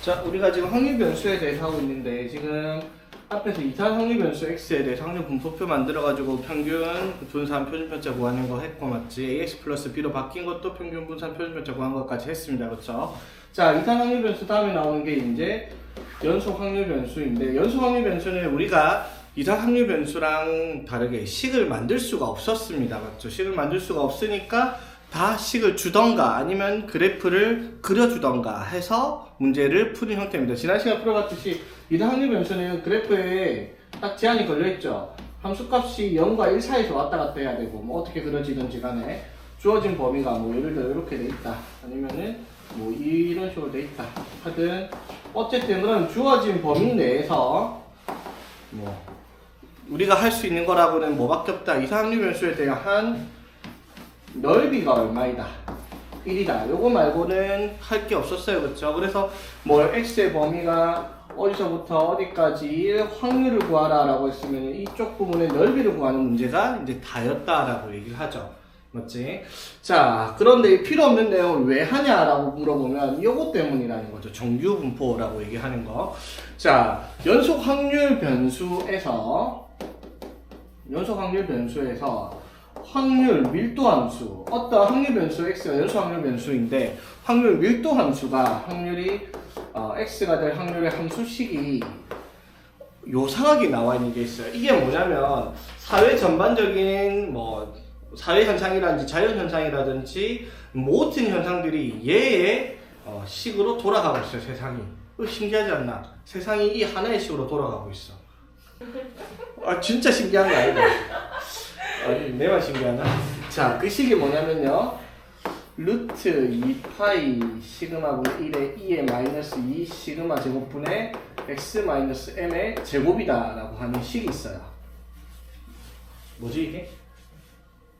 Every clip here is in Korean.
자, 우리가 지금 확률 변수에 대해서 하고 있는데 지금 앞에서 이산 확률 변수 x에 대해서 확률 분포표 만들어가지고 평균 분산 표준편차 구하는 거 했고 맞지? ax 플러스 b로 바뀐 것도 평균 분산 표준편차 구한 것까지 했습니다. 그렇죠? 자, 이산 확률 변수 다음에 나오는 게 이제 연속 확률 변수인데 연속 확률 변수는 우리가 이산 확률 변수랑 다르게 식을 만들 수가 없었습니다. 맞죠? 식을 만들 수가 없으니까 다 식을 주던가 아니면 그래프를 그려주던가 해서 문제를 푸는 형태입니다. 지난 시간 풀어봤듯이 이산 확률 변수는 그래프에 딱 제한이 걸려있죠. 함수값이 0과 1 사이에서 왔다 갔다 해야 되고 뭐 어떻게 그려지든지 간에 주어진 범위가 뭐 예를 들어 이렇게 돼 있다 아니면은 뭐 이런 식으로 돼 있다 하든 어쨌든 그럼 주어진 범위 내에서 뭐 우리가 할 수 있는 거라고는 뭐밖에 없다. 이산 확률 변수에 대한 넓이가 얼마이다 1이다 요거 말고는 할 게 없었어요. 그렇죠? 그래서 뭐 x의 범위가 어디서부터 어디까지 확률을 구하라 라고 했으면 이쪽 부분의 넓이를 구하는 문제가 이제 다였다 라고 얘기를 하죠. 맞지? 자, 그런데 필요 없는 내용을 왜 하냐라고 물어보면 요거 때문이라는 거죠. 정규 분포라고 얘기하는 거. 자, 연속 확률 변수에서 확률 밀도 함수, 어떤 확률 변수 x가 연속 확률 변수인데 확률 밀도 함수가 확률이 x가 될 확률의 함수식이 요상하게 나와 있는 게 있어요. 이게 뭐냐면 사회 전반적인 뭐 사회 현상이라든지 자연 현상이라든지 모든 현상들이 얘의 식으로 돌아가고 있어요. 세상이 신기하지 않나? 세상이 이 하나의 식으로 돌아가고 있어. 아 진짜 신기한 거 아니야? 아니 내만 신기하나? 자, 그 식이 뭐냐면요 루트 2파이 시그마분의 1의 2의 마이너스 2 시그마 제곱분의 x 마이너스 m의 제곱이다 라고 하는 식이 있어요. 뭐지 이게?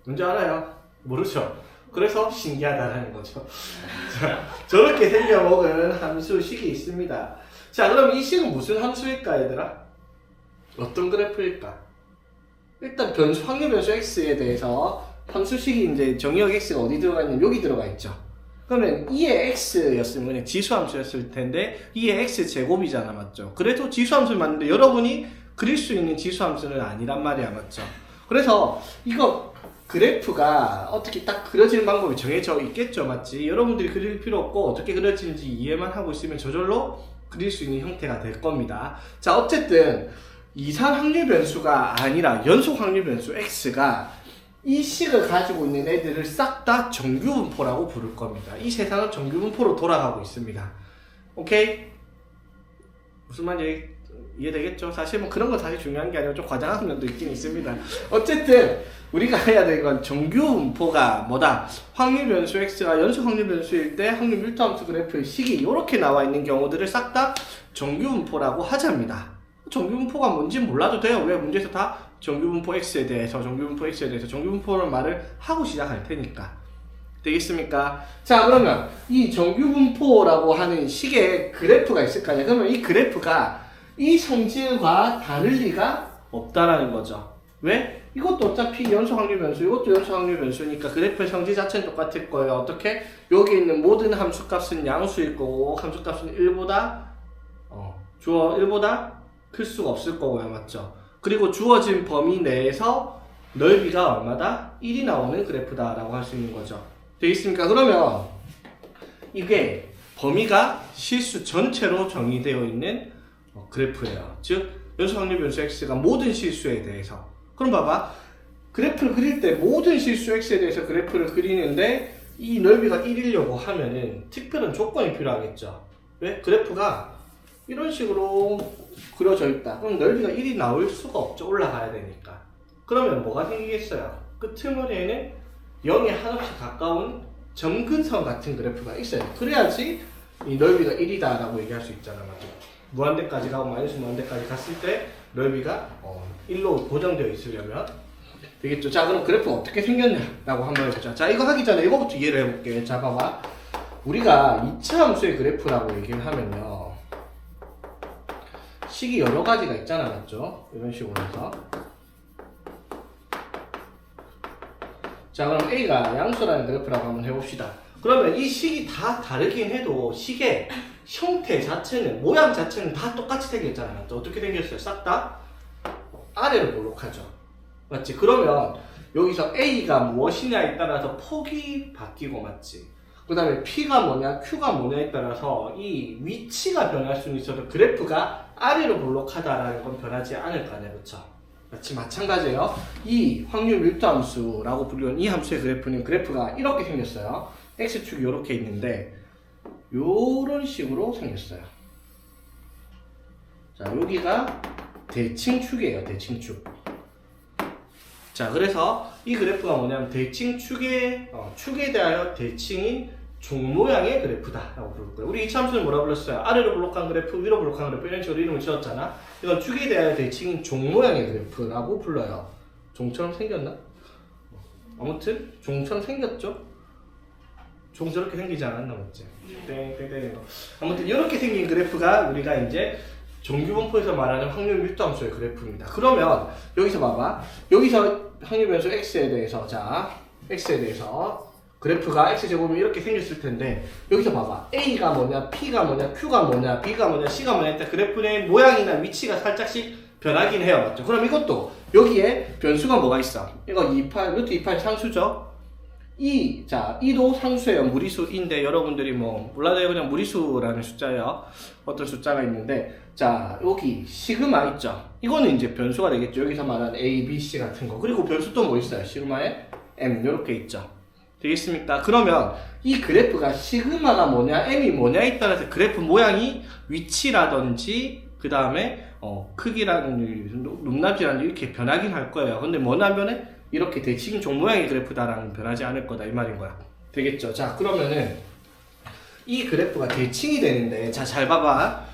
뭔지 알아요? 모르죠? 그래서 신기하다라는 거죠. 자, 저렇게 생겨먹은 함수식이 있습니다. 자, 그럼 이 식은 무슨 함수일까 얘들아? 어떤 그래프일까? 일단 변수, 확률 변수 x에 대해서 함수식이 이제 정의역 x가 어디 들어가 있냐면 여기 들어가 있죠. 그러면 2의 x였으면 그냥 지수함수였을 텐데 2의 x 제곱이잖아. 맞죠? 그래도 지수함수를 맞는데 여러분이 그릴 수 있는 지수함수는 아니란 말이야. 맞죠? 그래서 이거 그래프가 어떻게 딱 그려지는 방법이 정해져 있겠죠. 맞지? 여러분들이 그릴 필요 없고 어떻게 그려지는지 이해만 하고 있으면 저절로 그릴 수 있는 형태가 될 겁니다. 자, 어쨌든 이산 확률 변수가 아니라 연속 확률 변수 x가 이 식을 가지고 있는 애들을 싹 다 정규분포라고 부를 겁니다. 이 세상은 정규분포로 돌아가고 있습니다. 오케이? 무슨 말인지 이해되겠죠? 사실 뭐 그런 거 사실 중요한 게 아니라 좀 과장한 면도 있긴 있습니다. 어쨌든 우리가 해야 될 건 정규분포가 뭐다? 확률 변수 x가 연속 확률 변수일 때 확률 밀도함수 그래프의 식이 이렇게 나와 있는 경우들을 싹 다 정규분포라고 하자입니다. 정규분포가 뭔지 몰라도 돼요. 왜? 문제에서 다 정규분포 x에 대해서 정규분포를 말을 하고 시작할 테니까. 되겠습니까? 자, 그러면 이 정규분포라고 하는 식의 그래프가 있을 거 아니야. 그러면 이 그래프가 이 성질과 다를 리가 없다라는 거죠. 왜? 이것도 어차피 연속 확률 변수, 이것도 연속 확률 변수니까 그래프의 성질 자체는 똑같을 거예요. 어떻게? 여기 있는 모든 함수값은 양수일 거고 함수값은 1보다 주어 1보다 클 수가 없을 거고요. 맞죠? 그리고 주어진 범위 내에서 넓이가 얼마다? 1이 나오는 그래프다라고 할 수 있는 거죠. 되겠습니까? 그러면 이게 범위가 실수 전체로 정의되어 있는 그래프예요. 즉 연속 확률 변수 x가 모든 실수에 대해서. 그럼 봐봐. 그래프를 그릴 때 모든 실수 x에 대해서 그래프를 그리는데 이 넓이가 1이려고 하면은 특별한 조건이 필요하겠죠. 왜? 그래프가 이런 식으로 그려져 있다. 그럼 넓이가 1이 나올 수가 없죠. 올라가야 되니까. 그러면 뭐가 생기겠어요? 그 틈머리에는 0에 한없이 가까운 점근선 같은 그래프가 있어요. 그래야지 이 넓이가 1이다 라고 얘기할 수 있잖아. 맞죠? 무한대까지 가고 마이너스 무한대까지 갔을 때 넓이가 1로 고정되어 있으려면 되겠죠. 자, 그럼 그래프 어떻게 생겼냐라고 한번 해보자. 자, 이거 하기 전에 이거부터 이해를 해볼게. 자, 봐봐. 우리가 2차 함수의 그래프라고 얘기를 하면요. 식이 여러 가지가 있잖아. 맞죠? 이런 식으로 해서. 자, 그럼 A가 양수라는 그래프라고 한번 해봅시다. 그러면 이 식이 다 다르긴 해도 식의 형태 자체는, 모양 자체는 다 똑같이 생겼잖아요. 어떻게 생겼어요? 싹 다 아래로 볼록하죠. 맞지? 그러면 여기서 A가 무엇이냐에 따라서 폭이 바뀌고, 맞지? 그 다음에 P가 뭐냐, Q가 뭐냐에 따라서 이 위치가 변할 수는 있어도 그래프가 아래로 볼록하다라는 건 변하지 않을 거 아니야, 그쵸? 마치 마찬가지예요. 이 확률 밀도 함수라고 부르는 이 함수의 그래프는 그래프가 이렇게 생겼어요. X축이 이렇게 있는데 요런 식으로 생겼어요. 자, 여기가 대칭축이에요. 대칭축. 자, 그래서 이 그래프가 뭐냐면 대칭축의 축에 대하여 대칭인 종모양의 그래프다라고 부를 거예요. 우리 이 함수는 뭐라 불렀어요? 아래로 볼록한 그래프, 위로 볼록한 그래프 이런 식으로 이름을 지었잖아. 이건 축에 대하여 대칭인 종모양의 그래프라고 불러요. 종처럼 생겼나? 아무튼 종처럼 생겼죠? 종 저렇게 생기지 않았나, 맞지? 땡땡땡. 아무튼 이렇게 생긴 그래프가 우리가 이제 정규분포에서 말하는 확률 밀도 함수의 그래프입니다. 그러면 여기서 봐봐. 여기서 확률 변수 x에 대해서, 자, x에 대해서 그래프가 x제곱이 이렇게 생겼을 텐데 여기서 봐봐. a가 뭐냐, p가 뭐냐, q가 뭐냐, b가 뭐냐, c가 뭐냐 일단 그래프의 모양이나 위치가 살짝씩 변하긴 해요. 맞죠? 그럼 이것도 여기에 변수가 뭐가 있어? 이거 28, 루트 28 상수죠? 자, 2도 상수예요. 무리수인데 여러분들이 뭐 몰라도 그냥 무리수라는 숫자예요. 어떤 숫자가 있는데, 자, 여기 시그마 있죠? 이거는 이제 변수가 되겠죠. 여기서 말하는 A, B, C 같은 거. 그리고 변수 또 뭐 있어요? 시그마에 M 이렇게 있죠. 되겠습니까? 그러면 이 그래프가 시그마가 뭐냐, M이 뭐냐에 따라서 그래프 모양이 위치라든지 그 다음에 크기라든지 높낮이라든지 이렇게 변하긴 할 거예요. 근데 뭐냐면은 이렇게 대칭 종 모양의 그래프다라는 변하지 않을 거다 이 말인 거야. 되겠죠? 자, 그러면은 이 그래프가 대칭이 되는데, 자, 잘 봐봐.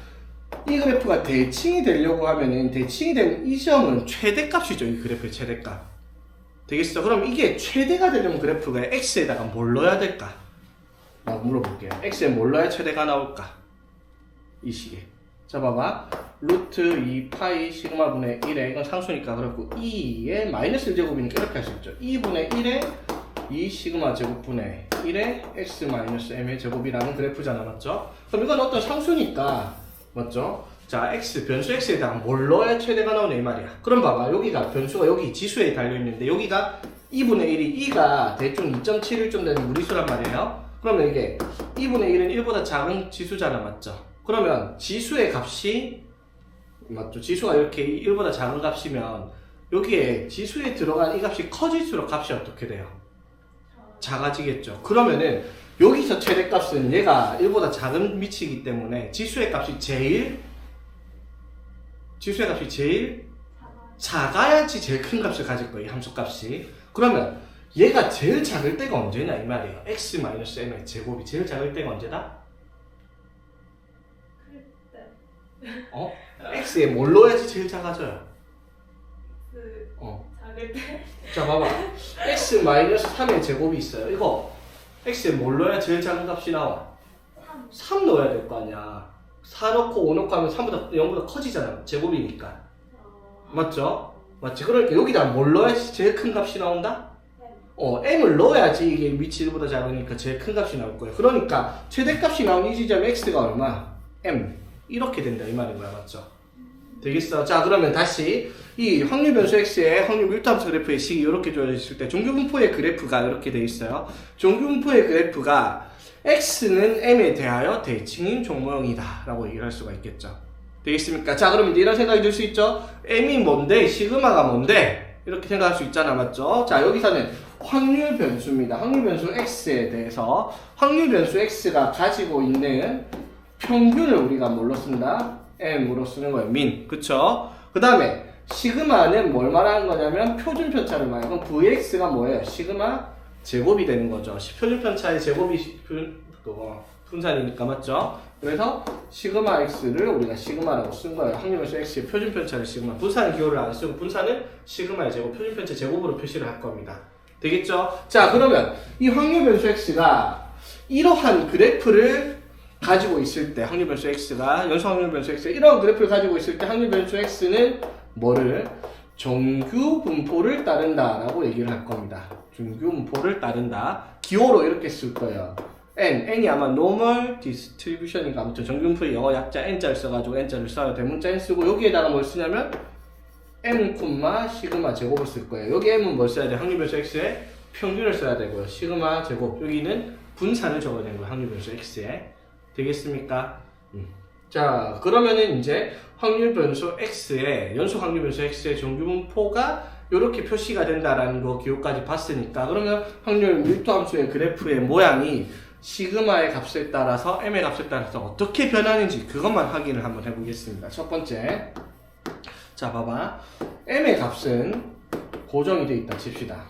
이 그래프가 대칭이 되려고 하면은 대칭이 되는 이 점은 최대값이죠. 이 그래프의 최대값. 되겠어? 그럼 이게 최대가 되려면 그래프가 x에다가 뭘 넣어야 될까? 라고 물어볼게요. x에 뭘 넣어야 최대가 나올까? 이 식에. 자, 봐봐. 루트 2 파이 시그마분의 1에 이건 상수니까 그렇고 2의 마이너스 1제곱이니까 이렇게 할 수 있죠. 2분의 1에 2 시그마 제곱분의 1에 x 마이너스 m의 제곱이라는 그래프잖아. 맞죠? 그럼 이건 어떤 상수니까 맞죠? 자, x, 변수 x에다가 뭘 넣어야 최대가 나오네 이 말이야. 그럼 봐봐. 여기가 변수가 여기 지수에 달려있는데 여기가 2분의 1이 2가 대충 2.71좀 되는 무리수란 말이에요. 그러면 이게 2분의 1은 1보다 작은 지수잖아. 맞죠? 그러면 지수의 값이 맞죠? 지수가 이렇게 1보다 작은 값이면 여기에 지수에 들어간 이 값이 커질수록 값이 어떻게 돼요? 작아지겠죠. 그러면은 여기서 최대값은 얘가 1보다 작은 위치이기 때문에 지수의 값이 제일 작아야지 제일 큰 값을 가질 거예요. 이 함수값이. 그러면 얘가 제일 작을 때가 언제냐 이 말이에요. x-m의 제곱이 제일 작을 때가 언제다? x에 뭘 넣어야지 제일 작아져요? 작을 때? 자, 봐봐. x-3의 제곱이 있어요. 이거 x에 뭘 넣어야 제일 작은 값이 나와? 3 넣어야 될 거 아니야. 4 넣고 5 넣고 하면 3보다 0보다 커지잖아. 제곱이니까. 맞죠? 맞지? 그러니까 여기다 뭘 넣어야지 제일 큰 값이 나온다? m을 넣어야지 이게 위치 1보다 작으니까 제일 큰 값이 나올 거예요. 그러니까 최대값이 나온 이 지점 x가 얼마? m. 이렇게 된다 이 말인 거야. 맞죠? 되겠어? 자, 그러면 다시 이 확률 변수 x의 확률 밀도함수 그래프의 식이 이렇게 주어졌을 때 종교분포의 그래프가 이렇게 돼 있어요. 종교분포의 그래프가 x는 m에 대하여 대칭인 종모형이다 라고 얘기를 할 수가 있겠죠. 되겠습니까? 자, 그럼 이제 이런 생각이 들 수 있죠? m이 뭔데? 시그마가 뭔데? 이렇게 생각할 수 있잖아. 맞죠? 자, 여기서는 확률 변수입니다. 확률 변수 x에 대해서 확률 변수 x가 가지고 있는 평균을 우리가 뭘로 쓴다? m으로 쓰는 거예요. 민. 그쵸? 그 다음에 시그마는 뭘 말하는 거냐면 표준 편차를 말해요. 그럼 vx가 뭐예요? 시그마 제곱이 되는 거죠. 표준 편차의 제곱이 분산이니까. 맞죠? 그래서 시그마 x를 우리가 시그마라고 쓴 거예요. 확률 변수 x의 표준 편차를 시그마. 분산은 기호를 안 쓰고 분산은 시그마의 제곱, 표준 편차 제곱으로 표시를 할 겁니다. 되겠죠? 자, 그러면 이 확률 변수 x가 이러한 그래프를 가지고 있을 때 확률 변수 x가 연속 확률 변수 x 이런 그래프를 가지고 있을 때 확률 변수 x는 뭐를? 정규 분포를 따른다 라고 얘기를 할 겁니다. 정규 분포를 따른다. 기호로 이렇게 쓸 거예요. n이 아마 normal distribution인가 아무튼 정균풀이 영어 약자 n자를 써가지고 n자를 써요. 대문자 n 쓰고 여기에다가 뭘 쓰냐면 m, 시그마 제곱을 쓸 거예요. 여기 m은 뭘 써야 돼? 확률변수 x에 평균을 써야 되고요. 시그마 제곱 여기는 분산을 적어야 되는 거예요. 확률변수 x에 되겠습니까? 자 그러면은 이제 확률변수 x에 연속 확률변수 x의 정규분포가 이렇게 표시가 된다라는 거 기호까지 봤으니까 그러면 확률 밀도함수의 그래프의 모양이 시그마의 값에 따라서 m의 값에 따라서 어떻게 변하는지 그것만 확인을 한번 해보겠습니다. 첫 번째 자 봐봐 m의 값은 고정이 돼 있다 칩시다.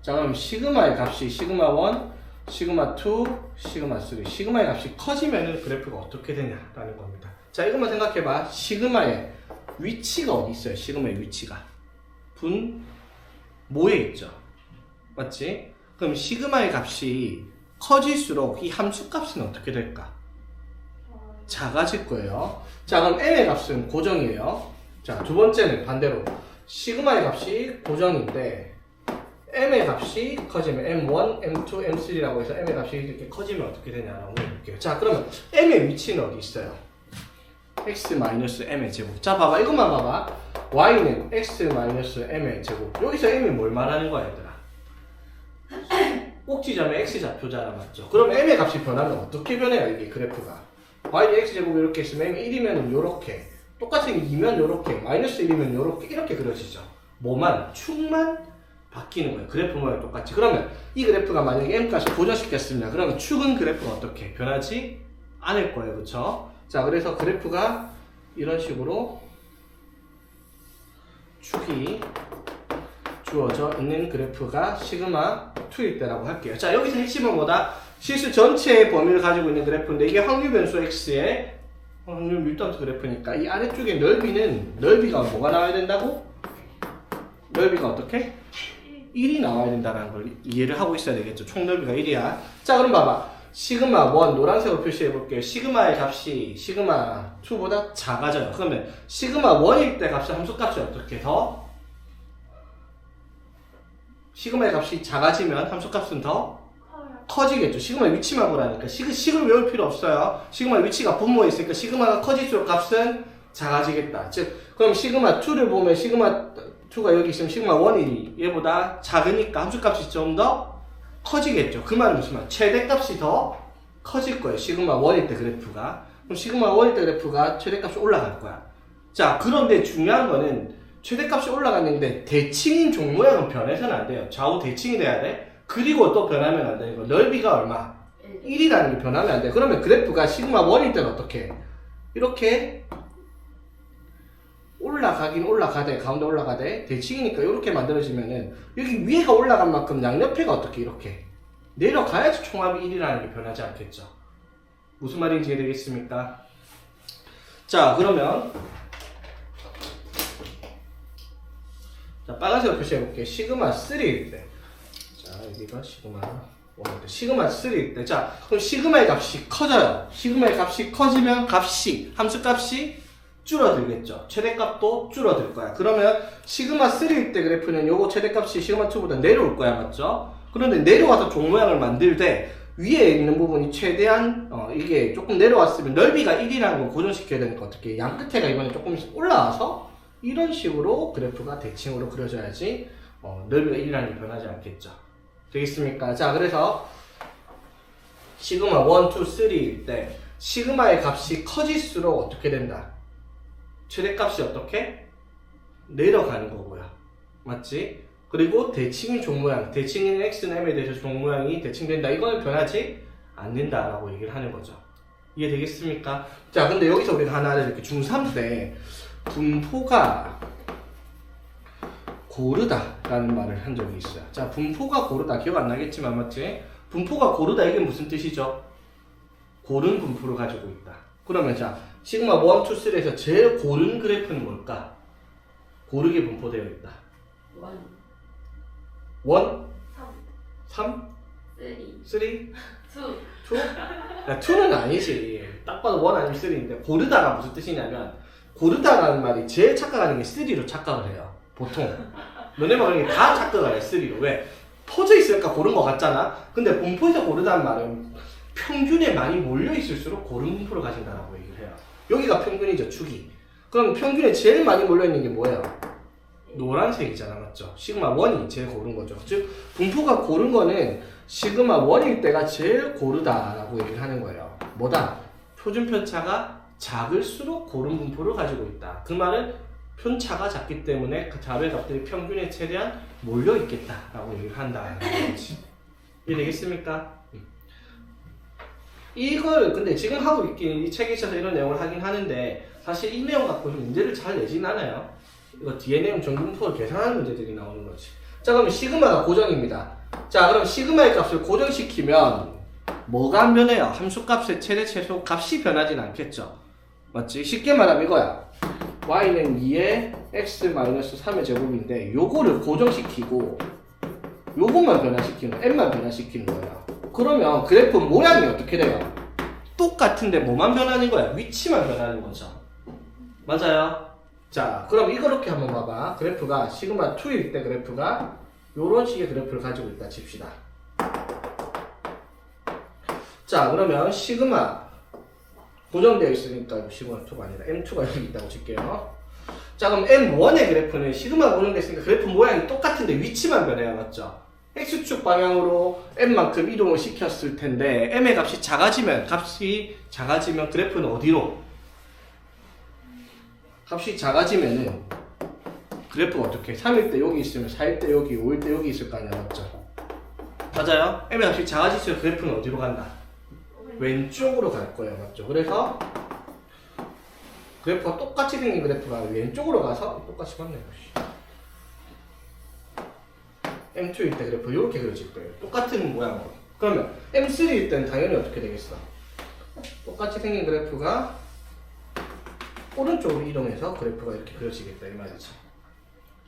자 그럼 시그마의 값이 시그마 1, 시그마 2, 시그마 3 시그마의 값이 커지면 그래프가 어떻게 되냐라는 겁니다. 자 이것만 생각해봐. 시그마의 위치가 어디 있어요? 시그마의 위치가 분모에 있죠. 맞지? 그럼 시그마의 값이 커질수록 이 함수 값은 어떻게 될까? 작아질 거예요. 자 그럼 m의 값은 고정이에요. 자 두 번째는 반대로 시그마의 값이 고정인데 m의 값이 커지면 m1, m2, m3라고 해서 m의 값이 이렇게 커지면 어떻게 되냐라고 해볼게요. 자 그러면 m의 위치는 어디 있어요? x-m의 제곱. 자 봐봐 이것만 봐봐. y는 x-m의 제곱. 여기서 m이 뭘 말하는 거야 얘들아? 꼭지점의 x좌표잖아 맞죠? 그럼 m의 값이 변하면 어떻게 변해요 이게 그래프가? y는 x제곱 이렇게 있으면 m이 1이면 이렇게 똑같은 2면 이렇게 마이너스 1이면 이렇게 그려지죠. 뭐만? 축만 바뀌는 거예요. 그래프 모양 똑같이. 그러면 이 그래프가 만약에 m값이 고정시켰습니다. 그러면 축은 그래프가 어떻게 변하지 않을 거예요. 그쵸? 자 그래서 그래프가 이런 식으로 축이 주어져 있는 그래프가 시그마 2일 때라고 할게요. 자 여기서 핵심은 뭐다? 실수 전체의 범위를 가지고 있는 그래프인데 이게 확률 변수 x의 확률 밀도함수 그래프니까 이 아래쪽에 넓이가 뭐가 나와야 된다고? 넓이가 어떻게? 1이 나와야 된다는 걸 이해를 하고 있어야 되겠죠. 총 넓이가 1이야. 자 그럼 봐봐. 시그마 1 노란색으로 표시해 볼게요. 시그마의 값이 시그마 2보다 작아져요. 그러면 시그마 1일 때 값이 함수값이 어떻게 더? 시그마의 값이 작아지면 함수값은 더 커지겠죠. 시그마의 위치만 보라니까. 식을 외울 필요 없어요. 시그마의 위치가 분모에 있으니까 시그마가 커질수록 값은 작아지겠다. 즉 그럼 시그마 2를 보면 시그마 2가 여기 있으면 시그마 1이 얘보다 작으니까 함수값이 좀 더 커지겠죠. 그 말은 무슨 말? 최대값이 더 커질 거예요. 시그마 1일 때 그래프가. 그럼 시그마 1일 때 그래프가 최대값이 올라갈 거야. 자 그런데 중요한 거는 최대값이 올라갔는데 대칭인 종 모양은 변해서는 안 돼요. 좌우 대칭이 돼야 돼. 그리고 또 변하면 안 되는 거. 넓이가 얼마? 1이라는 게 변하면 안 돼. 그러면 그래프가 시그마 1일 때는 어떻게? 이렇게 올라가긴 올라가되 가운데 올라가되 대칭이니까 이렇게 만들어지면은 여기 위에가 올라간 만큼 양옆에가 어떻게 이렇게 내려가야지 총합이 1이라는 게 변하지 않겠죠. 무슨 말인지 이해되겠습니까? 자 그러면 자 빨간색으로 표시해 볼게요. 시그마 3일 때 자 여기가 시그마 1일 때 시그마 3일 때 자 그럼 시그마의 값이 커져요. 시그마의 값이 커지면 함수값이 줄어들겠죠. 최대값도 줄어들 거야. 그러면 시그마 3일 때 그래프는 요거 최대값이 시그마 2보다 내려올 거야. 맞죠? 그런데 내려와서 종 모양을 만들 때 위에 있는 부분이 최대한 이게 조금 내려왔으면 넓이가 1이라는 걸 고정시켜야 되니까 어떻게 양 끝에가 이번에 조금씩 올라와서 이런 식으로 그래프가 대칭으로 그려져야지 넓이가 1이라는 게 변하지 않겠죠. 되겠습니까? 자 그래서 시그마 1, 2, 3일 때 시그마의 값이 커질수록 어떻게 된다? 최대값이 어떻게? 내려가는 거고요. 맞지? 그리고 대칭인 종 모양, 대칭인 x는 m에 대해서 종 모양이 대칭된다. 이거는 변하지 않는다라고 얘기를 하는 거죠. 이해되겠습니까? 자, 근데 여기서 우리가 하나를 이렇게 중3 때 분포가 고르다라는 말을 한 적이 있어요. 자, 분포가 고르다 기억 안 나겠지만 맞지? 분포가 고르다 이게 무슨 뜻이죠? 고른 분포를 가지고 있다. 그러면 자, 시그마 1, 2, 3에서 제일 고른 그래프는 뭘까? 고르게 분포되어 있다. 1? 3? 3? 2? 야, 2는 아니지. 딱 봐도 1 아니면 3인데 고르다가 무슨 뜻이냐면 고르다라는 말이 제일 착각하는 게 3로 착각을 해요. 보통 너네만 그런 게 다 착각을 해 3로. 왜? 퍼져 있으니까 고른 것 같잖아. 근데 분포에서 고르다는 말은 평균에 많이 몰려 있을수록 고른 분포를 가진다라고 얘기를 해요. 여기가 평균이죠, 축이. 그럼 평균에 제일 많이 몰려 있는 게 뭐예요? 노란색이잖아, 맞죠? 시그마 1이 제일 고른 거죠. 즉 분포가 고른 거는 시그마 1일 때가 제일 고르다라고 얘기를 하는 거예요. 뭐다? 표준 편차가 작을수록 고른 분포를 가지고 있다. 그 말은 편차가 작기 때문에 그 자료의 값들이 평균에 최대한 몰려 있겠다라고 얘기를 한다는 거지. 이해되겠습니까? 이걸 근데 지금 하고 있긴 이 책에 있어서 이런 내용을 하긴 하는데 사실 이 내용 갖고 문제를 잘 내진 않아요. 이거 뒤에 내용 정분포를 계산하는 문제들이 나오는 거지. 자, 그럼 시그마가 고정입니다. 자, 그럼 시그마의 값을 고정시키면 뭐가 안 변해요? 함수값의 최대 최소 값이 변하진 않겠죠. 맞지? 쉽게 말하면 이거야. y는 2의 x-3의 제곱인데 요거를 고정시키고 요것만 변화시키는 거야. n만 변화시키는 거야. 그러면 그래프 모양이 어떻게 돼요? 똑같은데 뭐만 변하는 거야? 위치만 변하는 거죠. 맞아요? 자, 그럼 이렇게 한번 봐봐. 그래프가 시그마 2일 때 그래프가 요런 식의 그래프를 가지고 있다 칩시다. 자, 그러면 시그마 고정되어 있으니까 시그마 2가 아니라 M2가 여기 있다고 칠게요. 자, 그럼 M1의 그래프는 시그마 고정되어 있으니까 그래프 모양이 똑같은데 위치만 변해야 맞죠? X축 방향으로 M만큼 이동을 시켰을 텐데 M의 값이 작아지면 그래프는 어디로? 값이 작아지면은 그래프가 어떻게? 3일 때 여기 있으면 4일 때 여기, 5일 때 여기 있을 거 아니야, 맞죠? 맞아요? M의 값이 작아질수록 그래프는 어디로 간다? 왼쪽으로 갈 거예요, 맞죠? 그래서 그래프가 똑같이 생긴 그래프가 왼쪽으로 가서 똑같이 맞네요. M2일 때 그래프 이렇게 그려질 거예요. 똑같은 모양으로. 그러면 M3일 때는 당연히 어떻게 되겠어? 똑같이 생긴 그래프가 오른쪽으로 이동해서 그래프가 이렇게 그려지겠다 이 말이죠.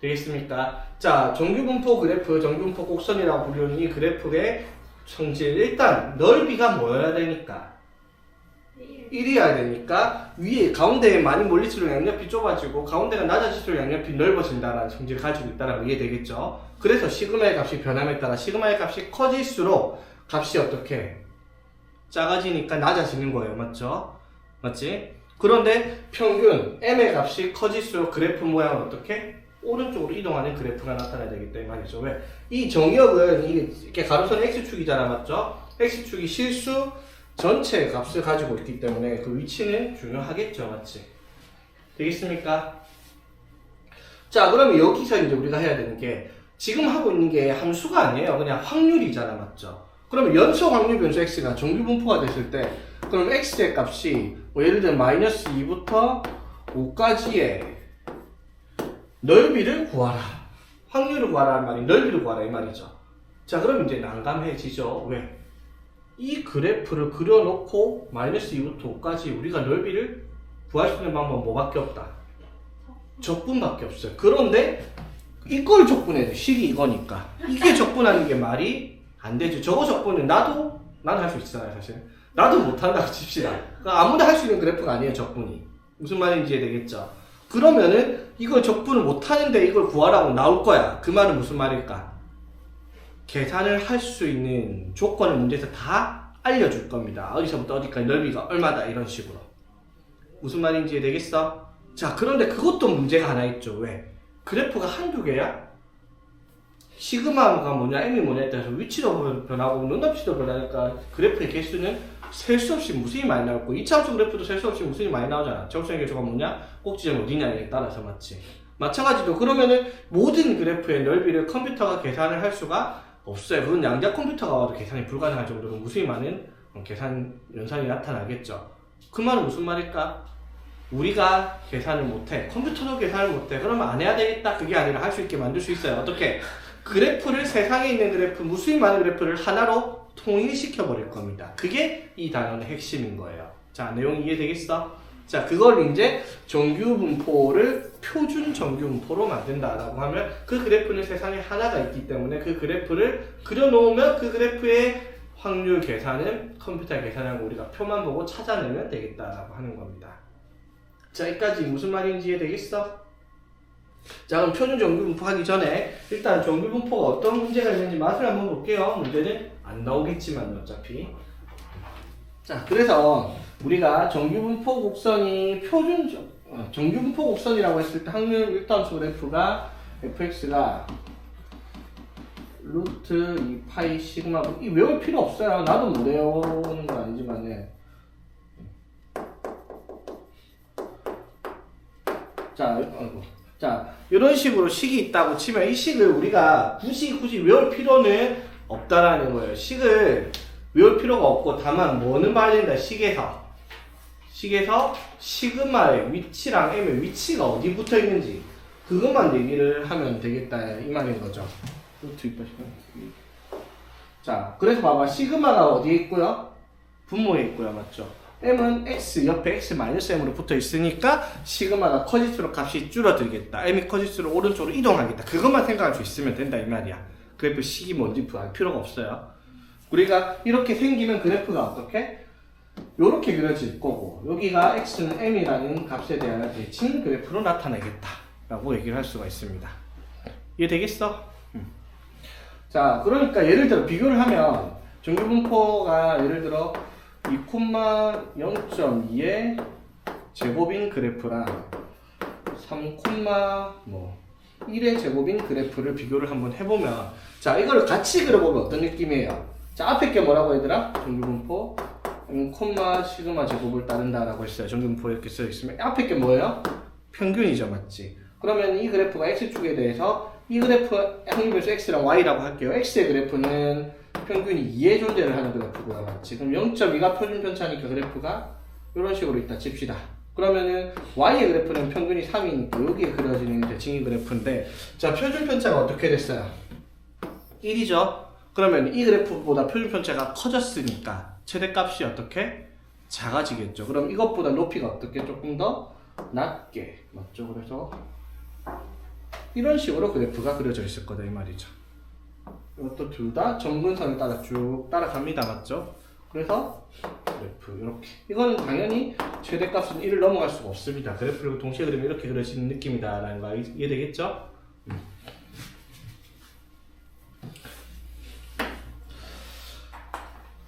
되겠습니까? 자, 정규분포 그래프, 정규분포 곡선이라고 부르는 이 그래프의 성질, 일단 넓이가 뭐여야 되니까 1이어야 되니까 위에 가운데에 많이 몰릴수록 양옆이 좁아지고 가운데가 낮아질수록 양옆이 넓어진다는 성질을 가지고 있다는 이해되겠죠? 그래서 시그마의 값이 변함에 따라 시그마의 값이 커질수록 값이 어떻게 작아지니까 낮아지는 거예요, 맞죠? 맞지? 그런데 평균 m의 값이 커질수록 그래프 모양은 어떻게? 오른쪽으로 이동하는 그래프가 나타나야 되기 때문에 말이죠. 왜? 이 정역은 이렇게 가로선 x축이잖아, 맞죠? x축이 실수 전체 값을 가지고 있기 때문에 그 위치는 중요하겠죠, 맞지? 되겠습니까? 자, 그러면 여기서 이제 우리가 해야 되는 게 지금 하고 있는 게 함수가 아니에요. 그냥 확률이잖아, 맞죠? 그러면 연속 확률 변수 x가 정규분포가 됐을 때 그럼 x의 값이 뭐 예를 들면 마이너스 2부터 5까지의 넓이를 구하라. 확률을 구하라는 말이 넓이를 구하라 이 말이죠. 자, 그럼 이제 난감해지죠. 왜? 이 그래프를 그려놓고 마이너스 2부터 5까지 우리가 넓이를 구할 수 있는 방법은 뭐밖에 없다? 적분밖에 없어요. 그런데 이걸 적분해야 돼. 식이 이거니까. 이게 적분하는 게 말이 안 되죠. 저거 적분은 나는 할 수 있잖아요, 사실. 나도 못한다고 칩시다. 그러니까 아무나 할 수 있는 그래프가 아니에요, 적분이. 무슨 말인지 이해되겠죠? 그러면은 이걸 적분을 못하는데 이걸 구하라고 나올 거야. 그 말은 무슨 말일까? 계산을 할 수 있는 조건을 문제에서 다 알려줄 겁니다. 어디서부터 어디까지 넓이가 얼마다 이런 식으로. 무슨 말인지 이해되겠어? 자, 그런데 그것도 문제가 하나 있죠. 왜? 그래프가 한두 개야? 시그마가 뭐냐, m이 뭐냐에 따라서 위치도 변하고 눈높이도 변하니까 그래프의 개수는 셀 수 없이 무수히 많이 나올 거고 2차함수 그래프도 셀 수 없이 무수히 많이 나오잖아. 정수의 개수가 뭐냐? 꼭지점이 어디냐에 따라서 맞지? 마찬가지로 그러면은 모든 그래프의 넓이를 컴퓨터가 계산을 할 수가 없어요. 그건 양자 컴퓨터가 와도 계산이 불가능할 정도로 무수히 많은 계산 연산이 나타나겠죠. 그 말은 무슨 말일까? 우리가 계산을 못해. 컴퓨터도 계산을 못해. 그러면 안 해야 되겠다. 그게 아니라 할 수 있게 만들 수 있어요. 어떻게? 그래프를 세상에 있는 그래프, 무수히 많은 그래프를 하나로 통일시켜 버릴 겁니다. 그게 이 단원의 핵심인 거예요. 자, 내용 이해되겠어? 자, 그걸 이제 정규분포를 표준 정규분포로 만든다라고 하면 그 그래프는 세상에 하나가 있기 때문에 그 그래프를 그려놓으면 그 그래프의 확률 계산은 컴퓨터 계산하고 우리가 표만 보고 찾아내면 되겠다라고 하는 겁니다. 자, 여기까지 무슨 말인지 이해되겠어? 자, 그럼 표준 정규분포 하기 전에 일단 정규분포가 어떤 문제가 있는지 맛을 한번 볼게요. 문제는 안 나오겠지만 어차피. 자, 그래서 우리가 정규분포 곡선이 정규분포 곡선이라고 했을 때 확률 일단수 그래프가 fx가 루트 2파이 시그마, 이 외울 필요 없어요. 나도 못 외우는 건 아니지만은. 자, 이런 식으로 식이 있다고 치면 이 식을 우리가 굳이 외울 필요는 없다라는 거예요. 식을 외울 필요가 없고 다만 뭐는 봐야 된다. 식에서 시그마의 위치랑 m의 위치가 어디 붙어 있는지 그것만 얘기를 하면 되겠다 이 말인 거죠. 자, 그래서 봐봐. 시그마가 어디에 있고요? 분모에 있고요. 맞죠? m은 x 옆에 x-m으로 붙어 있으니까 시그마가 커질수록 값이 줄어들겠다. m이 커질수록 오른쪽으로 이동하겠다. 그것만 생각할 수 있으면 된다 이 말이야. 그래프 식이 뭔지 알 필요가 없어요. 우리가 이렇게 생기면 그래프가 어떻게? 요렇게 그려질 거고 여기가 x는 m이라는 값에 대한 대칭 그래프로 나타내겠다 라고 얘기를 할 수가 있습니다. 이해되겠어? 자, 그러니까 예를 들어 비교를 하면 정규분포가 예를 들어 2,0.2의 제곱인 그래프랑 3,1의 제곱인 그래프를 비교를 한번 해보면 자, 이걸 같이 그려보면 어떤 느낌이에요? 자, 앞에 게 뭐라고 얘들아? 정규분포 시그마 제곱을 따른다라고 했어요. 정규분포 이렇게 써있으면 앞에 게 뭐예요? 평균이죠, 맞지? 그러면 이 그래프가 x축에 대해서 이 그래프 확률변수 x랑 y라고 할게요. x의 그래프는 평균이 2에 존재를 하는 그래프고요, 맞지? 그럼 0.2가 표준 편차니까 그래프가 이런 식으로 있다 칩시다. 그러면은 y의 그래프는 평균이 3이니까 여기에 그려지는 대칭인 그래프인데 자, 표준 편차가 어떻게 됐어요? 1이죠? 그러면 이 그래프보다 표준 편차가 커졌으니까 최대값이 어떻게? 작아지겠죠. 그럼 이것보다 높이가 어떻게? 조금 더 낮게, 맞죠? 그래서 이런 식으로 그래프가 그려져 있을 거다 이 말이죠. 이것도 둘 다 점근선을 따라 쭉 따라갑니다, 맞죠? 그래서 그래프 이렇게 이거는 당연히 최대값은 1을 넘어갈 수가 없습니다. 그래프를 동시에 그리면 이렇게 그려지는 느낌이다 라는 거 이해되겠죠?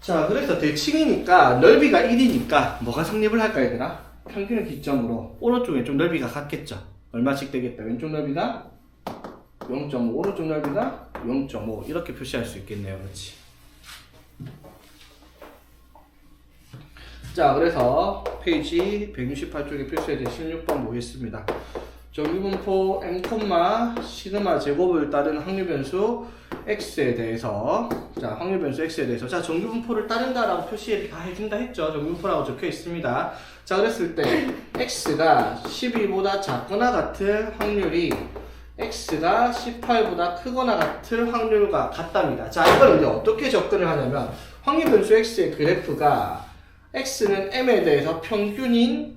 자, 그래서 대칭이니까 넓이가 1이니까 뭐가 성립을 할까 얘들아? 평균을 기점으로 오른쪽 왼쪽 넓이가 같겠죠? 얼마씩 되겠다? 왼쪽 넓이가 0.5, 오른쪽 넓이가 0.5 이렇게 표시할 수 있겠네요. 그렇지? 자, 그래서 페이지 168쪽에 표시해진 16번 보겠습니다. 정규분포 m, 시그마 제곱을 따른 확률변수 x에 대해서 자, 확률변수 x에 대해서 자, 정규분포를 따른다라고 해준다 했죠. 정규분포라고 적혀 있습니다. 자, 그랬을 때 x가 12보다 작거나 같을 확률이 x가 18보다 크거나 같을 확률과 같답니다. 자, 이걸 이제 어떻게 접근을 하냐면 확률변수 x의 그래프가 x는 m에 대해서 평균인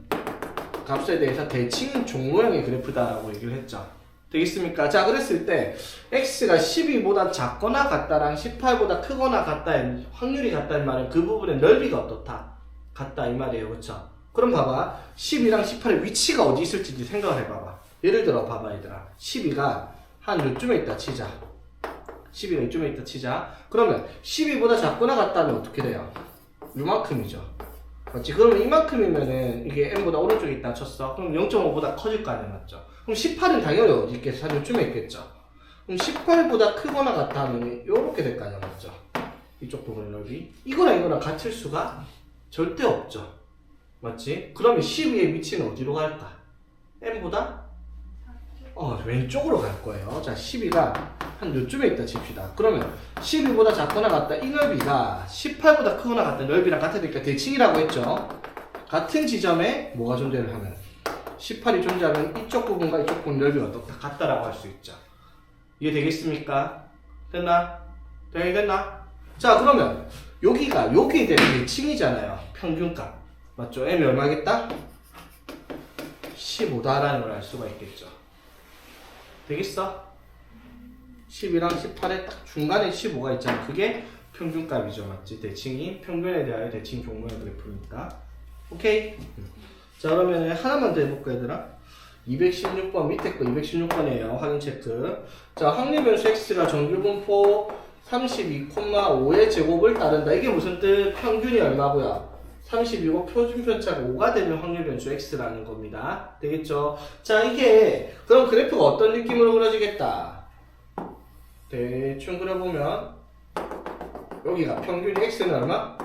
값에 대해서 대칭 종모형의 그래프다라고 얘기를 했죠. 되겠습니까? 자, 그랬을 때 x가 12보다 작거나 같다랑 18보다 크거나 같다 확률이 같다는 말은 그 부분의 넓이가 어떻다? 같다 이 말이에요. 그렇죠? 그럼 봐봐. 12랑 18의 위치가 어디 있을지 생각을 해봐봐. 예를 들어 봐봐 얘들아. 12가 한 요쯤에 있다 치자. 12가 이쯤에 있다 치자. 그러면 12보다 작거나 같다면 어떻게 돼요? 요만큼이죠. 맞지? 그러면 이만큼이면은 이게 m보다 오른쪽에 있다 쳤어. 그럼 0.5보다 커질 거 아니야, 맞죠? 그럼 18은 당연히 어디 있겠어? 한 요쯤에 있겠죠. 그럼 18보다 크거나 같다 하면 요렇게 될 거 아니야, 맞죠? 이쪽 부분 넓이. 이거랑 같을 수가 절대 없죠. 맞지? 그러면 12의 위치는 어디로 갈까? m보다? 왼쪽으로 갈 거예요. 자, 12가 한 요쯤에 있다 칩시다. 그러면 12보다 작거나 같다. 이 넓이가 18보다 크거나 같다. 넓이랑 같으니까 대칭이라고 했죠. 같은 지점에 뭐가 존재를 하면 18이 존재하면 이쪽 부분과 이쪽 부분 넓이가 어떻다? 같다라고 할 수 있죠. 이해되겠습니까? 됐나? 됐나? 자, 그러면 여기에 대한 대칭이잖아요. 평균값. 맞죠? m이 얼마겠다? 15다라는 걸 알 수가 있겠죠. 되겠어? 10이랑 18의 딱 중간에 15가 있잖아. 그게 평균값이죠. 맞지? 대칭이 평균에 대하여 대칭 종모형 그래프니까. 오케이? 자, 그러면 하나만 더 해볼까 얘들아? 216번 밑에 거 216번이에요. 확인 체크. 자, 확률 변수 x가 정규 분포 32,5의 제곱을 따른다. 이게 무슨 뜻? 평균이 얼마고요? 32고 표준 편차가 5가 되면 확률 변수 x라는 겁니다. 되겠죠? 자, 이게 그럼 그래프가 어떤 느낌으로 그려지겠다. 대충 그려보면 여기가 평균 x는 얼마?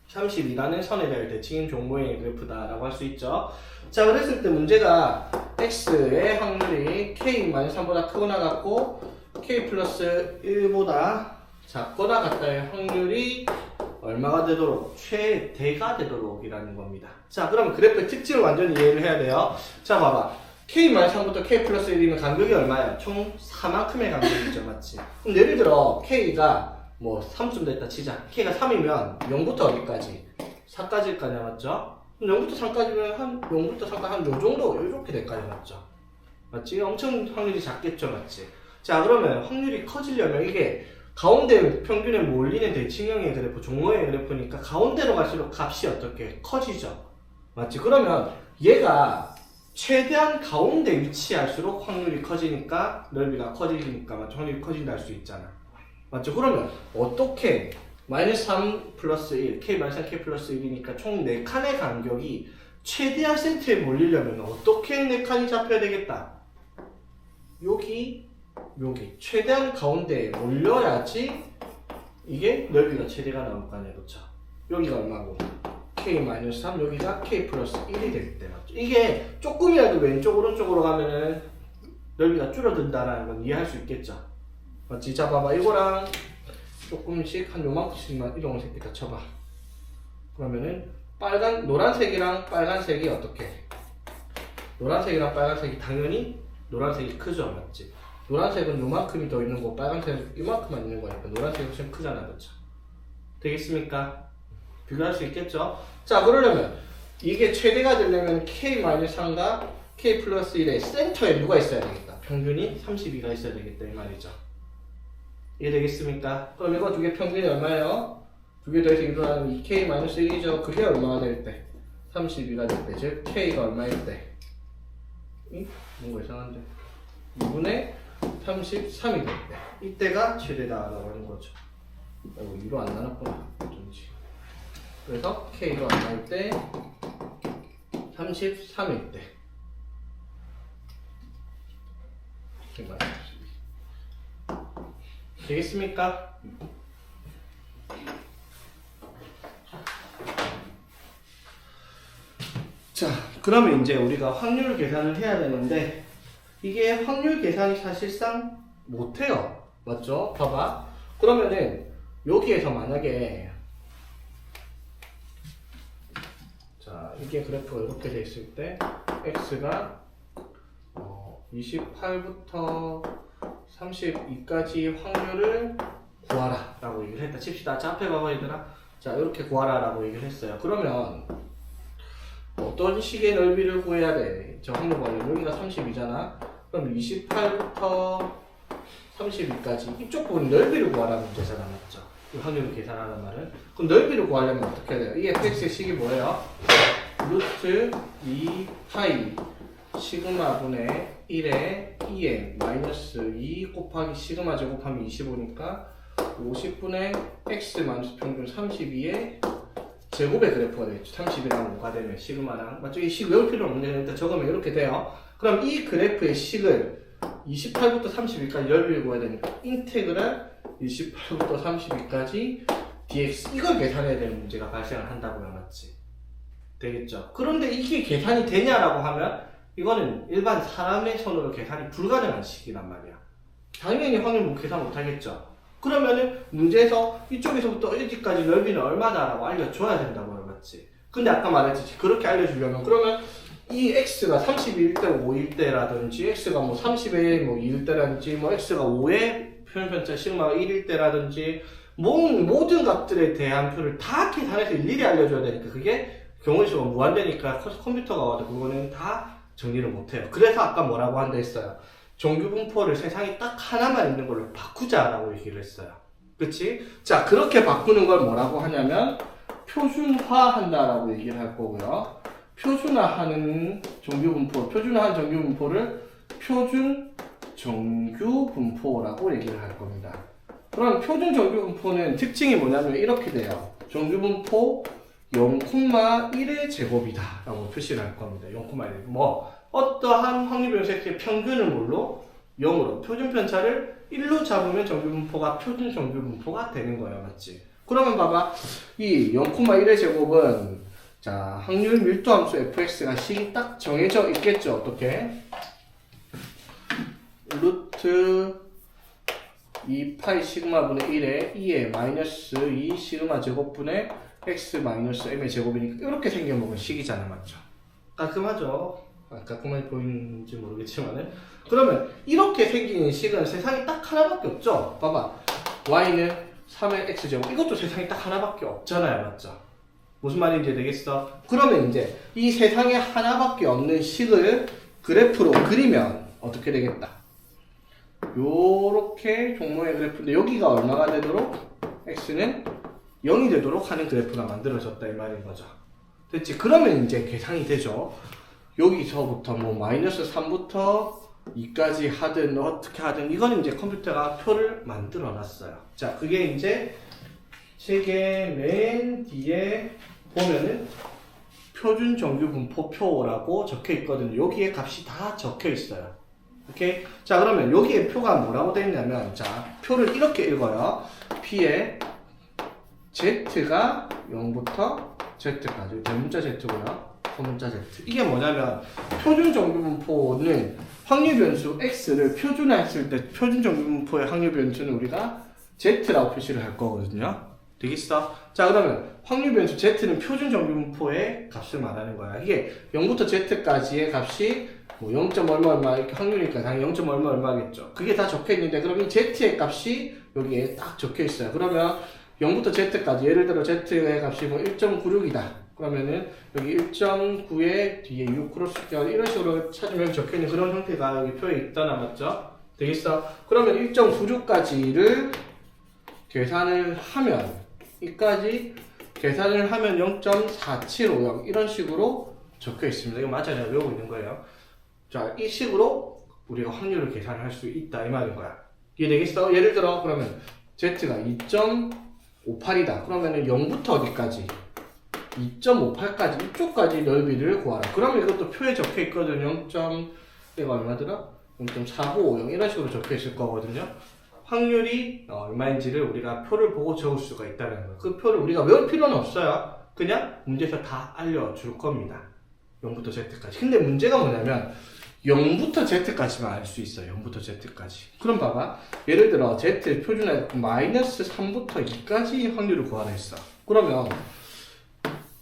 32라는 선에 대한 대칭인 종모의 그래프다라고 할 수 있죠. 자, 그랬을 때 문제가 x의 확률이 k-3보다 크거나 같고 k 플러스 1보다 작거나 같다의 확률이 얼마가 되도록? 최대가 되도록 이라는 겁니다. 자, 그러면 그래프의 특징을 완전히 이해를 해야 돼요. 자, 봐봐. k-3부터 k 플러스 1이면 간격이 얼마예요? 총 4만큼의 간격이죠. 맞지? 그럼 예를 들어 k가 뭐 3쯤 됐다 치자. k가 3이면 0부터 어디까지? 4까지일 거냐, 맞죠? 그럼 0부터 3까지면 0부터 3까지 한 요 정도, 요렇게 될 거냐, 맞죠? 맞지? 엄청 확률이 작겠죠, 맞지? 자, 그러면 확률이 커지려면 이게 가운데 평균에 몰리는 대칭형의 그래프, 종모의 그래프니까 가운데로 갈수록 값이 어떻게 커지죠? 맞지? 그러면 얘가 최대한 가운데 위치할수록 확률이 커지니까 넓이가 커지니까 맞죠? 확률이 커진다 할 수 있잖아. 맞죠? 그러면 어떻게 마이너스 3 플러스 1, k 마이너스 3 k 플러스 1이니까 총 4칸의 간격이 최대한 센터에 몰리려면 어떻게 4칸이 잡혀야 되겠다? 여기 최대한 가운데에 몰려야지 이게 넓이가 최대가 나올 거 아니에요, 그렇죠? 여기가 얼마고? k-3, 여기가 k 플러스 1이 될 때 맞죠? 이게 조금이라도 왼쪽 오른쪽으로 가면은 넓이가 줄어든다라는 건 이해할 수 있겠죠? 맞지? 자, 봐봐. 이거랑 조금씩 한 요만큼씩만 이동을 새끼다 쳐봐. 그러면은 노란색이랑 빨간색이 어떻게? 노란색이랑 빨간색이 당연히 노란색이 크죠, 맞지? 노란색은 요만큼이 더 있는 거, 빨간색은 이만큼만 있는 거니까 노란색이 훨씬 크잖아, 그렇죠? 되겠습니까? 비교할 수 있겠죠? 자, 그러려면 이게 최대가 되려면 k-3과 k 플러스 1의 센터에 누가 있어야 되겠다? 평균이 32가 있어야 되겠다, 이 말이죠. 이해되겠습니까? 그럼 이거 두 개 평균이 얼마예요? 두 개 더해서 일어나는 2k-1이죠. 그게 얼마가 될 때? 32가 될 때, 즉 k가 얼마일 때? 뭔가 이상한데? 2분의 33이 될 때, 이때가 최대다라고 하는 거죠. 이로 안 나눴구나. 어쩐지. 그래서 k가 얼마일 때? 33일 때. 이렇게 말해주세요. 되겠습니까? 자, 그러면 이제 우리가 확률 계산을 해야 되는데 이게 확률 계산이 사실상 못해요. 맞죠? 봐봐. 그러면은 여기에서 만약에 자, 이게 그래프가 이렇게 돼 있을 때 x가 28부터 32까지 확률을 구하라 라고 얘기를 했다 칩시다. 자, 앞에 봐봐 얘들아. 자, 이렇게 구하라 라고 얘기를 했어요. 그러면 어떤 식의 넓이를 구해야 돼? 저 확률 구하려면 여기가 32잖아. 그럼 28부터 32까지 이쪽 부분 넓이를 구하라는 문제잖아, 맞죠? 이 확률을 계산하는 말은. 그럼 넓이를 구하려면 어떻게 해야 돼요? 이 fx의 식이 뭐예요? 루트 2 파이 시그마 분의 1에 2n 마이너스 2 곱하기 시그마 제곱하면 25니까 50분의 x 마이너스 평균 32의 제곱의 그래프가 되겠죠. 30이랑 5가 되면 시그마랑 맞죠? 이 식 외울 필요 없는데 일단 적으면 이렇게 돼요. 그럼 이 그래프의 식을 28부터 32까지 넓이를 구해야 되니까 인테그랄 28부터 32까지 dx 이걸 계산해야 되는 문제가 발생을 한다고요, 맞지? 되겠죠? 그런데 이게 계산이 되냐라고 하면 이거는 일반 사람의 손으로 계산이 불가능한 식이란 말이야. 당연히 확률 못 계산 못하겠죠? 그러면은 문제에서 이쪽에서부터 어디까지 넓이는 얼마다라고 알려줘야 된다고요, 맞지? 근데 아까 말했지, 그렇게 알려주려면 그러면 이 x가 32일 때 5일 때라든지 x가 뭐 30에 뭐 2일 때라든지 뭐 x가 5에 표현편차 시그마가 1일 때라든지 모든 값들에 대한 표를 다 계산해서 일일이 알려줘야 되니까 그게 경우수가 무한대니까 컴퓨터가 와도 그거는 다 정리를 못해요. 그래서 아까 뭐라고 한다 했어요? 정규분포를 세상에 딱 하나만 있는 걸로 바꾸자라고 얘기를 했어요. 그치? 자, 그렇게 바꾸는 걸 뭐라고 하냐면 표준화한다라고 얘기를 할 거고요. 표준화하는 정규분포, 표준화한 정규분포를 표준 정규분포라고 얘기를 할 겁니다. 그럼 표준 정규분포는 특징이 뭐냐면 이렇게 돼요. 정규분포 0,1의 제곱이다 라고 표시를 할 겁니다. 0,1. 어떠한 확률변수의 평균을 뭘로? 0으로. 표준 편차를 1로 잡으면 정규분포가 표준 정규분포가 되는 거예요. 맞지? 그러면 봐봐. 이 0,1의 제곱은 자, 확률 밀도함수 fx가 식이 딱 정해져 있겠죠. 어떻게? 루트 2파이 시그마분의 1에 2에 마이너스 2 시그마 제곱분의 x 마이너스 m의 제곱이니까 이렇게 생겨먹은 식이잖아. 맞죠? 깔끔하죠? 깔끔하게 보이는지 모르겠지만은 그러면 이렇게 생긴 식은 세상에 딱 하나밖에 없죠? 봐봐. y는 3의 x제곱 이것도 세상에 딱 하나밖에 없잖아요. 맞죠? 무슨 말인지 되겠어? 그러면 이제 이 세상에 하나밖에 없는 식을 그래프로 그리면 어떻게 되겠다? 요렇게 종모의 그래프인데 여기가 얼마가 되도록 x는 0이 되도록 하는 그래프가 만들어졌다 이 말인 거죠. 됐지? 그러면 이제 계산이 되죠. 여기서부터 뭐 마이너스 3부터 2까지 하든 어떻게 하든 이건 이제 컴퓨터가 표를 만들어 놨어요. 자, 그게 이제 책의 맨 뒤에 보면은 표준 정규분포표라고 적혀 있거든요. 여기에 값이 다 적혀 있어요. 오케이? 자, 그러면 여기에 표가 뭐라고 되어 있냐면, 자, 표를 이렇게 읽어요. P에 Z가 0부터 Z까지. 대문자 Z고요. 소문자 Z. 이게 뭐냐면, 표준 정규분포는 확률 변수 X를 표준화했을 때 표준 정규분포의 확률 변수는 우리가 Z라고 표시를 할 거거든요. 되겠어? 자, 그러면 확률 변수 Z는 표준 정규분포의 값을 말하는 거야. 이게 0부터 Z까지의 값이 뭐 0. 얼마 이렇게 확률이니까 당연히 0. 얼마겠죠. 그게 다 적혀 있는데 그럼 이 Z의 값이 여기에 딱 적혀 있어요. 그러면 0부터 Z까지 예를 들어 Z의 값이 뭐 1.96이다. 그러면은 여기 1.9에 뒤에 6 크로스 이런 식으로 찾으면 적혀 있는 그런 형태가 여기 표에 있다나 맞죠? 되겠어? 그러면 1.96까지를 계산을 하면 이까지 계산을 하면 0.4750 이런 식으로 적혀 있습니다. 이거 맞아 내가 외우고 있는 거예요. 자, 이 식으로 우리가 확률을 계산할 수 있다 이 말인 거야. 이해되겠어? 예를 들어 그러면 Z가 2.58이다. 그러면은 0부터 어디까지? 2.58까지 이쪽까지 넓이를 구하라. 그러면 이것도 표에 적혀 있거든. 0. 얘가 얼마더라? 0.4950 이런 식으로 적혀 있을 거거든요. 확률이 얼마인지를 우리가 표를 보고 적을 수가 있다는 거예요. 그 표를 우리가 외울 필요는 없어요. 그냥 문제에서 다 알려줄 겁니다. 0부터 Z까지. 근데 문제가 뭐냐면 0부터 Z까지만 알 수 있어요. 0부터 Z까지. 그럼 봐봐. 예를 들어 Z 표준에 마이너스 3부터 2까지 확률을 구하라 했어. 그러면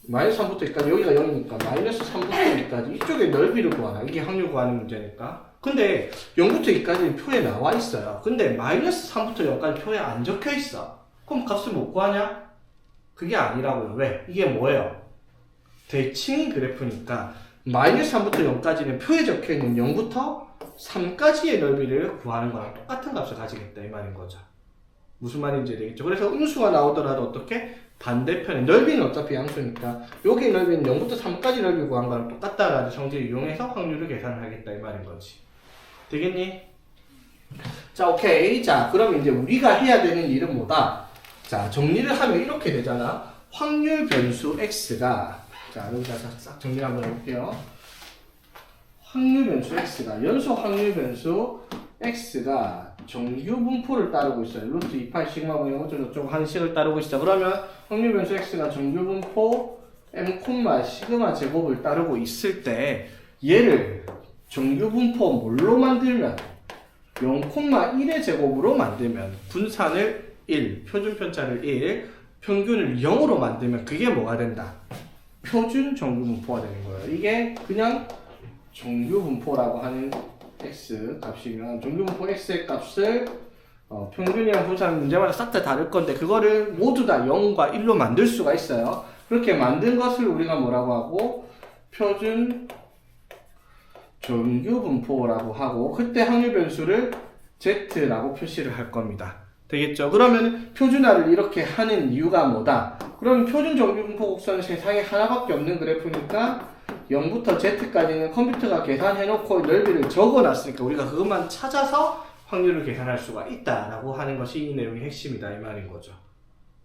마이너스 3부터 2까지 여기가 0이니까 마이너스 3부터 2까지 이쪽에 넓이를 구하라. 이게 확률 구하는 문제니까. 근데 0부터 2까지는 표에 나와 있어요. 근데 마이너스 3부터 0까지 표에 안 적혀 있어. 그럼 값을 못 구하냐? 그게 아니라고요. 왜? 이게 뭐예요? 대칭 그래프니까 마이너스 3부터 0까지는 표에 적혀 있는 0부터 3까지의 넓이를 구하는 거랑 똑같은 값을 가지겠다 이 말인 거죠. 무슨 말인지 되겠죠? 그래서 음수가 나오더라도 어떻게? 반대편에 넓이는 어차피 양수니까 여기 넓이는 0부터 3까지 넓이 구한 거랑 똑같다라는 성질을 이용해서 확률을 계산을 하겠다 이 말인 거지. 되겠니? 자, 오케이. 자, 그럼 이제 우리가 해야 되는 일은 뭐다? 자, 정리를 하면 이렇게 되잖아. 확률 변수 x가 자, 여기다 싹 정리 한번 해볼게요. 확률 변수 x가 연속 확률 변수 x가 정규 분포를 따르고 있어요. 루트 2파이 시그마 분의 어쩌고저쩌고 하는 식을 따르고 있어. 그러면 확률 변수 x가 정규 분포 m, 시그마 제곱을 따르고 있을 때 얘를 정규 분포 뭘로 만들면 0,1의 제곱으로 만들면 분산을 1, 표준 편차를 1, 평균을 0으로 만들면 그게 뭐가 된다? 표준 정규 분포가 되는 거예요. 이게 그냥 정규 분포라고 하는 x 값이면 정규 분포 x의 값을 평균이랑 분산 문제마다 싹 다 다를 건데 그거를 모두 다 0과 1로 만들 수가 있어요. 그렇게 만든 것을 우리가 뭐라고 하고 표준 정규 분포라고 하고 그때 확률 변수를 z라고 표시를 할 겁니다. 되겠죠? 그러면 표준화를 이렇게 하는 이유가 뭐다? 그럼 표준 정규 분포 곡선은 세상에 하나밖에 없는 그래프니까 0부터 Z까지는 컴퓨터가 계산해놓고 넓이를 적어놨으니까 우리가 그것만 찾아서 확률을 계산할 수가 있다라고 하는 것이 이 내용의 핵심이다 이 말인 거죠.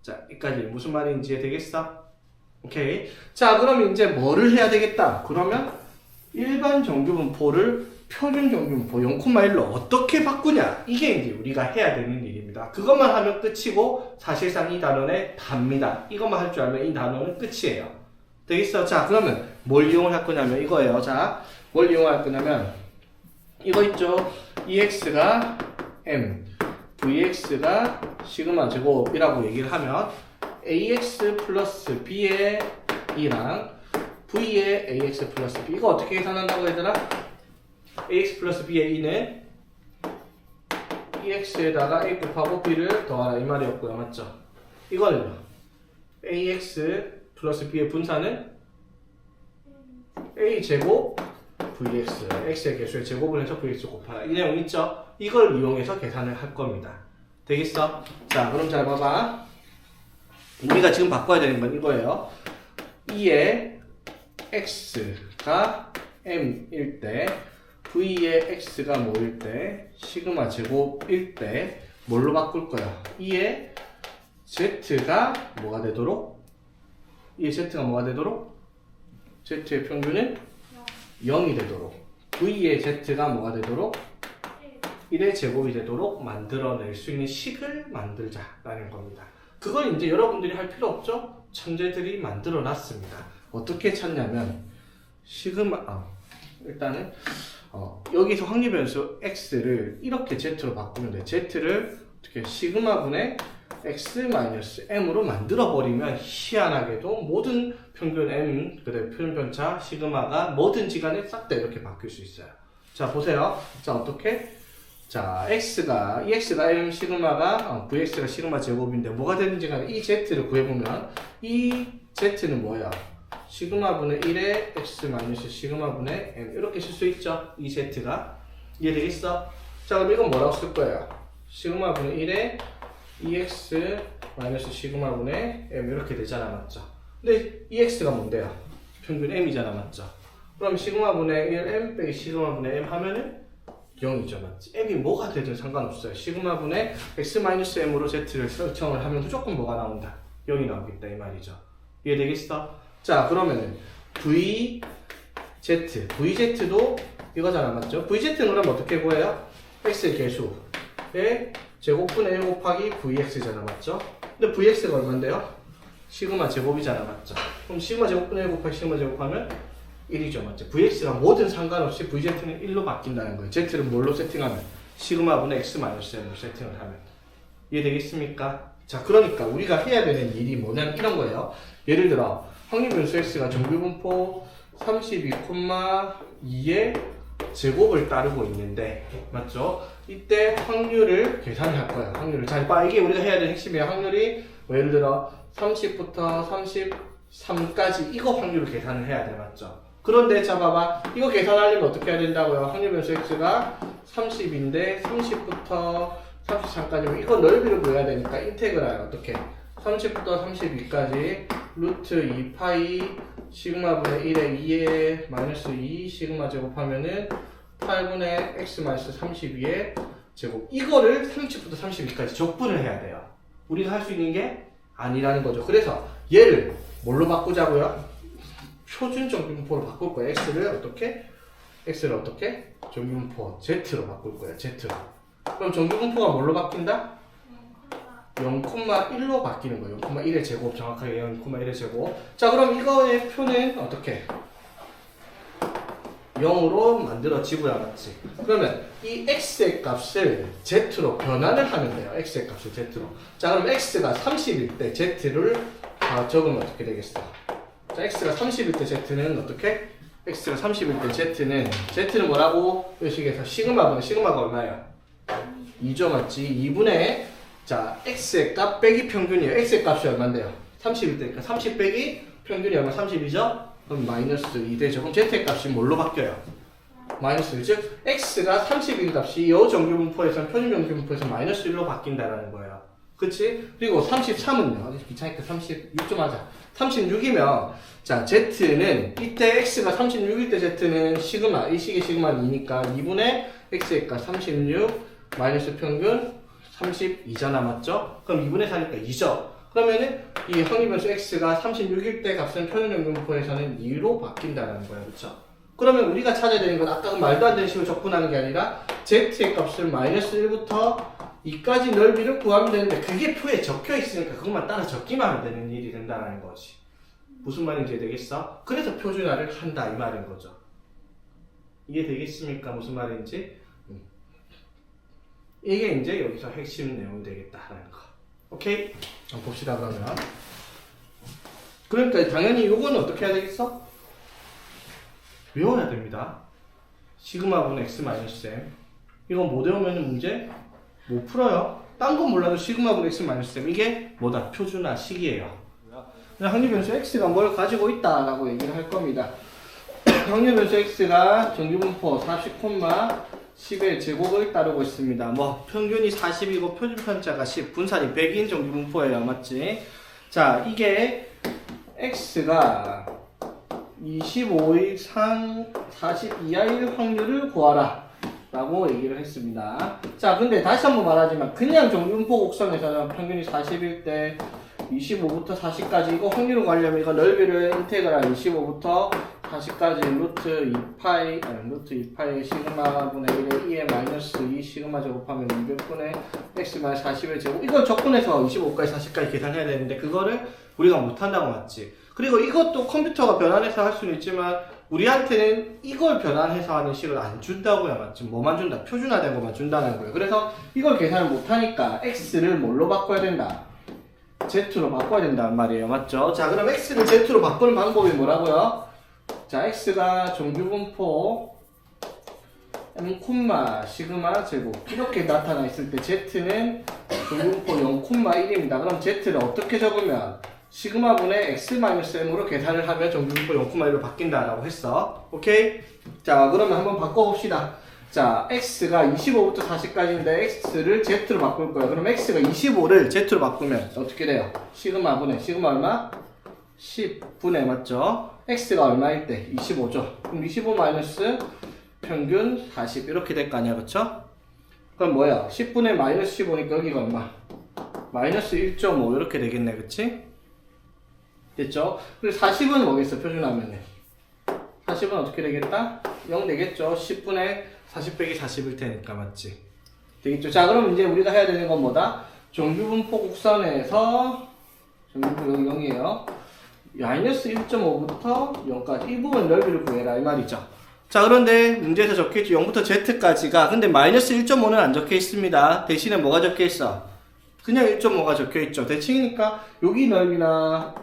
자, 여기까지 무슨 말인지 이해되겠어? 오케이. 자, 그럼 이제 뭐를 해야 되겠다? 그러면 일반 정규분포를 표준 정규분포 0,1로 어떻게 바꾸냐? 이게 이제 우리가 해야 되는 일입니다. 그것만 하면 끝이고 사실상 이 단원의 답니다. 이것만 할 줄 알면 이 단원은 끝이에요. 되겠어? 자, 그러면 뭘 이용할 거냐면 이거예요. 자, 뭘 이용할 거냐면 이거 있죠? EX가 M, VX가 시그마 제곱이라고 얘기를 하면 AX 플러스 B의 2랑 V의 AX 플러스 B 이거 어떻게 계산한다고 얘들아? AX 플러스 B의 2는 EX에다가 A 곱하고 B를 더하라 이 말이었고요. 맞죠? 이거는요. AX 플러스 B의 분사는 A 제곱 VX X의 개수의 제곱을 해서 VX 곱하라 이 내용 있죠? 이걸 이용해서 계산을 할 겁니다. 되겠어? 자, 그럼 잘 봐봐. 우리가 지금 바꿔야 되는 건 이거예요. 2의 X가 M일 때 V의 X가 뭐일 때 시그마 제곱일 때 뭘로 바꿀 거야? 2의 Z가 뭐가 되도록? 2의 Z가 뭐가 되도록? Z의 평균은 0이 되도록 V의 Z가 뭐가 되도록? 1의 제곱이 되도록 만들어낼 수 있는 식을 만들자라는 겁니다. 그걸 이제 여러분들이 할 필요 없죠? 천재들이 만들어 놨습니다. 어떻게 찾냐면 일단은 여기서 확률변수 x를 이렇게 z로 바꾸면 돼. z를 어떻게 시그마분의 x-m으로 만들어 버리면 희한하게도 모든 평균 m 그다음에 표준 편차 시그마가 모든 시간에 싹 다 이렇게 바뀔 수 있어요. 자, 보세요. 자, 어떻게? 자, x가 m 시그마가 vx가 시그마 제곱인데 뭐가 되는지 간에 이 z를 구해보면 이 z는 뭐야? 시그마분의 1의 x 마이너스 시그마분의 m 이렇게 쓸 수 있죠? 이 z가 이해되겠어? 자, 그럼 이건 뭐라고 쓸 거예요? 시그마분의 1의 2x 마이너스 시그마분의 m 이렇게 되잖아, 맞죠? 근데 2x가 뭔데요? 평균 m이잖아, 맞죠? 그럼 시그마분의 1m 빼기 시그마분의 m 하면은 0이죠, 맞지? m이 뭐가 되든 상관없어요. 시그마분의 x-m으로 z를 설정을 하면 무조건 뭐가 나온다? 0이 나오겠다 이 말이죠. 이해되겠어? 자, 그러면은 VZ도 이거잖아, 맞죠? VZ는 그럼 어떻게 구해요? x의 개수의 제곱분의 1 곱하기 vx잖아, 맞죠? 근데 vx가 얼만데요? 시그마 제곱이잖아, 맞죠? 그럼 시그마 제곱분의 1 곱하기 시그마 제곱하면 1이죠, 맞죠? vx가 뭐든 상관없이 vz는 1로 바뀐다는 거예요. z를 뭘로 세팅하면? 시그마분의 x-m으로 세팅을 하면. 이해되겠습니까? 자, 그러니까 우리가 해야 되는 일이 뭐냐면 이런 거예요. 예를 들어 확률변수 x가 정규분포 32,2의 제곱을 따르고 있는데, 맞죠? 이때 확률을 계산할 거예요. 확률을 잘 봐. 이게 우리가 해야 되는 핵심이에요. 확률이 뭐 예를 들어 30부터 33까지 이거 확률을 계산을 해야 돼, 맞죠? 그런데 자, 봐봐. 이거 계산하려면 어떻게 해야 된다고요? 확률변수 x가 30인데 30부터 33까지면 이거 넓이를 구해야 되니까 인테그랄 어떻게? 30부터 32까지 루트 2파이 시그마분의 1에 2에 마이너스 2 시그마 제곱하면은 8분의 x 마이너스 32의 제곱. 이거를 30부터 32까지 적분을 해야 돼요. 우리가 할 수 있는 게 아니라는 거죠. 그래서 얘를 뭘로 바꾸자고요? 표준 정규분포로 바꿀 거예요. x를 어떻게? 정규분포 z로 바꿀 거예요. z로. 그럼 정규분포가 뭘로 바뀐다? 0,1로 바뀌는 거예요. 0,1의 제곱, 정확하게 0,1의 제곱. 자, 그럼 이거의 표는 어떻게? 0으로 만들어지고요, 맞지? 그러면 이 x의 값을 z로 변환을 하면 돼요. x의 값을 z로. 자, 그럼 x가 30일 때 z를 적으면 어떻게 되겠어? 자, x가 30일 때 z는 어떻게? x가 30일 때 z는 뭐라고? 이 식에서 시그마가 얼마예요? 2죠, 맞지? 2분의 자, x의 값 빼기 평균이에요. x의 값이 얼마인데요? 30일 때니까 30 빼기 평균이 얼마? 30이죠? 그럼 마이너스 2 되죠. 그럼 z의 값이 뭘로 바뀌어요? 마이너스 1. 즉 x가 30인 값이 이 정규분포에서 표준 정규분포에서 마이너스 1로 바뀐다는 거예요. 그치? 그리고 33은요. 귀찮으니까 36좀 하자. 36이면, 자, Z는, 이때 X가 36일 때 Z는 시그마, 이 식의 시그마는 2니까 2분의 X의 값 36, 마이너스 평균 32잖아, 맞죠? 그럼 2분의 4니까 2죠? 그러면은, 이 확률변수 X가 36일 때 값은 표준정규분포에서는 2로 바뀐다는 거야, 그쵸? 그러면 우리가 찾아야 되는 건 아까 그 말도 안 되는 식으로 접근하는 게 아니라 Z의 값을 마이너스 1부터 2까지 넓이를 구하면 되는데 그게 표에 적혀 있으니까 그것만 따라 적기만 하면 되는 일이 된다는 거지. 무슨 말인지 이해되겠어? 그래서 표준화를 한다 이 말인 거죠. 이해되겠습니까? 무슨 말인지? 이게 이제 여기서 핵심 내용이 되겠다라는 거. 오케이? 한번 봅시다 그러면. 그러니까 당연히 요거는 어떻게 해야 되겠어? 외워야 됩니다. 시그마분 x-m. 이건 못 외우면 문제 못 풀어요. 딴 건 몰라도 시그마분 x-m 이게 뭐다? 표준화 식이에요. 확률변수 x가 뭘 가지고 있다라고 얘기를 할 겁니다. 확률변수 x가 정규분포 40, 10의 제곱을 따르고 있습니다. 뭐 평균이 40이고 표준편차가 10, 분산이 100인 정규분포예요. 맞지? 자, 이게 x가 25 이상 40 이하일 확률을 구하라 라고 얘기를 했습니다. 자, 근데 다시 한번 말하지만 그냥 정규분포 곡선에서는 평균이 40일 때 25부터 40까지 이거 확률을 구하려면 이거 넓이를 인테그랄 25부터 40까지 루트 2파이 시그마분의 1에 2에 마이너스 2 시그마 제곱하면 200분의 x 마이너스 40의 제곱 이걸 적분해서 25까지 40까지 계산해야 되는데 그거를 우리가 못한다고 맞지. 그리고 이것도 컴퓨터가 변환해서 할 수는 있지만 우리한테는 이걸 변환해서 하는 식을 안 준다고요. 맞지? 뭐만 준다? 표준화된 것만 준다는 거예요. 그래서 이걸 계산을 못하니까 x를 뭘로 바꿔야 된다? z로 바꿔야 된단 말이에요. 맞죠? 자, 그럼 x를 z로 바꾸는 방법이 뭐라고요? 자, x가 정규분포 m, 시그마 제곱 이렇게 나타나 있을 때 z는 정규분포 0,1입니다. 그럼 z를 어떻게 적으면 시그마분의 x-m으로 계산을 하면 정규분포 0,1로 바뀐다라고 했어. 오케이? 자, 그러면 한번 바꿔봅시다. 자, x가 25부터 40까지인데 x를 z로 바꿀 거야. 그럼 x가 25를 z로 바꾸면 어떻게 돼요? 시그마 얼마? 10분의 맞죠? x가 얼마일 때? 25죠. 그럼 25 마이너스 평균 40 이렇게 될 거 아니야, 그쵸? 그럼 뭐야? 10분의 마이너스 15니까 여기가 얼마? 마이너스 1.5 이렇게 되겠네, 그치? 됐죠? 그리고 40은 뭐겠어, 표준하면은? 40은 어떻게 되겠다? 0 되겠죠? 10분의 40 빼기 40일 테니까, 맞지? 되겠죠? 자, 그럼 이제 우리가 해야 되는 건 뭐다? 정규분포 곡선에서 정규분포 0이에요. 마이너스 1.5부터 0까지 이 부분 넓이를 구해라 이 말이죠. 자, 그런데 문제에서 적혀있죠. 0부터 z까지가 근데 마이너스 1.5는 안 적혀있습니다. 대신에 뭐가 적혀있어? 그냥 1.5가 적혀있죠. 대칭이니까 여기 넓이나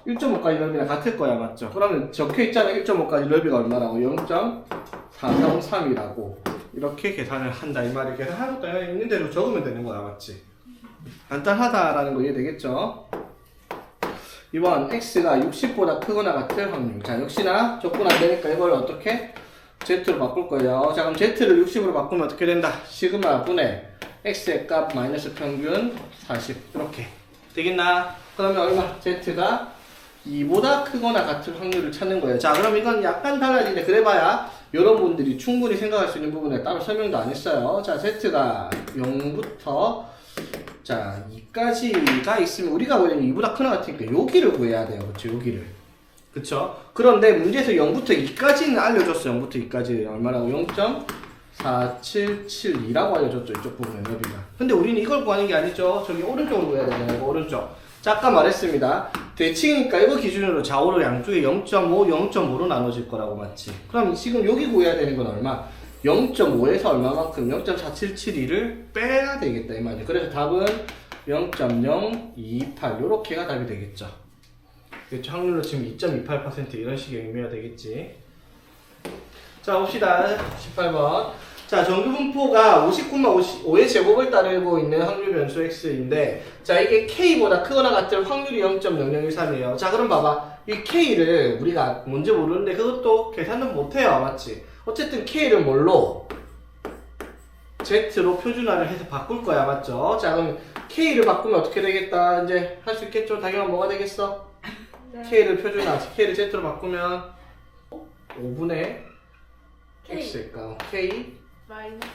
1.5까지 넓이나 같을 거야, 맞죠? 그러면 적혀있잖아. 1.5까지 넓이가 얼마라고? 0.433이라고 이렇게 계산을 한다 이 말이에요. 계산하고 또 있는 대로 적으면 되는 거야, 맞지? 간단하다라는 거 이해되겠죠? 2번 x가 60보다 크거나 같을 확률. 자, 역시나 적분 안 되니까 이걸 어떻게? z로 바꿀 거예요. 자, 그럼 z를 60으로 바꾸면 어떻게 된다? 시그마 분의 x의 값 마이너스 평균 40 이렇게 되겠나? 그러면 얼마? z가 2보다 크거나 같을 확률을 찾는 거예요. 자, 그럼 이건 약간 달라지는데 그래봐야 여러분들이 충분히 생각할 수 있는 부분에 따로 설명도 안 했어요. 자, z가 0부터 자, 2까지가 있으면 우리가 보려면 2보다 크나 같으니까 여기를 구해야 돼요. 그쵸? 여기를. 그쵸? 그런데 문제에서 0부터 2까지는 알려줬어. 0부터 2까지 얼마라고? 0.4772라고 알려줬죠. 이쪽 부분의 넓이가. 근데 우리는 이걸 구하는 게 아니죠. 저기 오른쪽으로 구해야 되잖아요. 이거 오른쪽. 자, 아까 말했습니다. 대칭이니까 이거 기준으로 좌우로 양쪽에 0.5, 0.5로 나눠질 거라고 맞지? 그럼 지금 여기 구해야 되는 건 얼마? 0.5에서 얼마만큼 0.4772를 빼야 되겠다 이 말이에요. 그래서 답은 0.028 요렇게가 답이 되겠죠. 그렇죠? 확률로 지금 2.28% 이런 식의 의미가 되겠지. 자, 봅시다. 18번. 자, 정규분포가 50,5의 제곱을 따르고 있는 확률 변수 x인데, 자, 이게 k보다 크거나 같을 확률이 0.0013이에요. 자, 그럼 봐봐. 이 k를 우리가 뭔지 모르는데 그것도 계산은 못해요. 맞지? 어쨌든 k를 뭘로? Z로 표준화를 해서 바꿀 거야, 맞죠? 자, 그럼 K를 바꾸면 어떻게 되겠다? 이제 할 수 있겠죠? 당연히 뭐가 되겠어? 네. K를 표준화, K를 Z로 바꾸면 5분의 K X일까? K 마이너스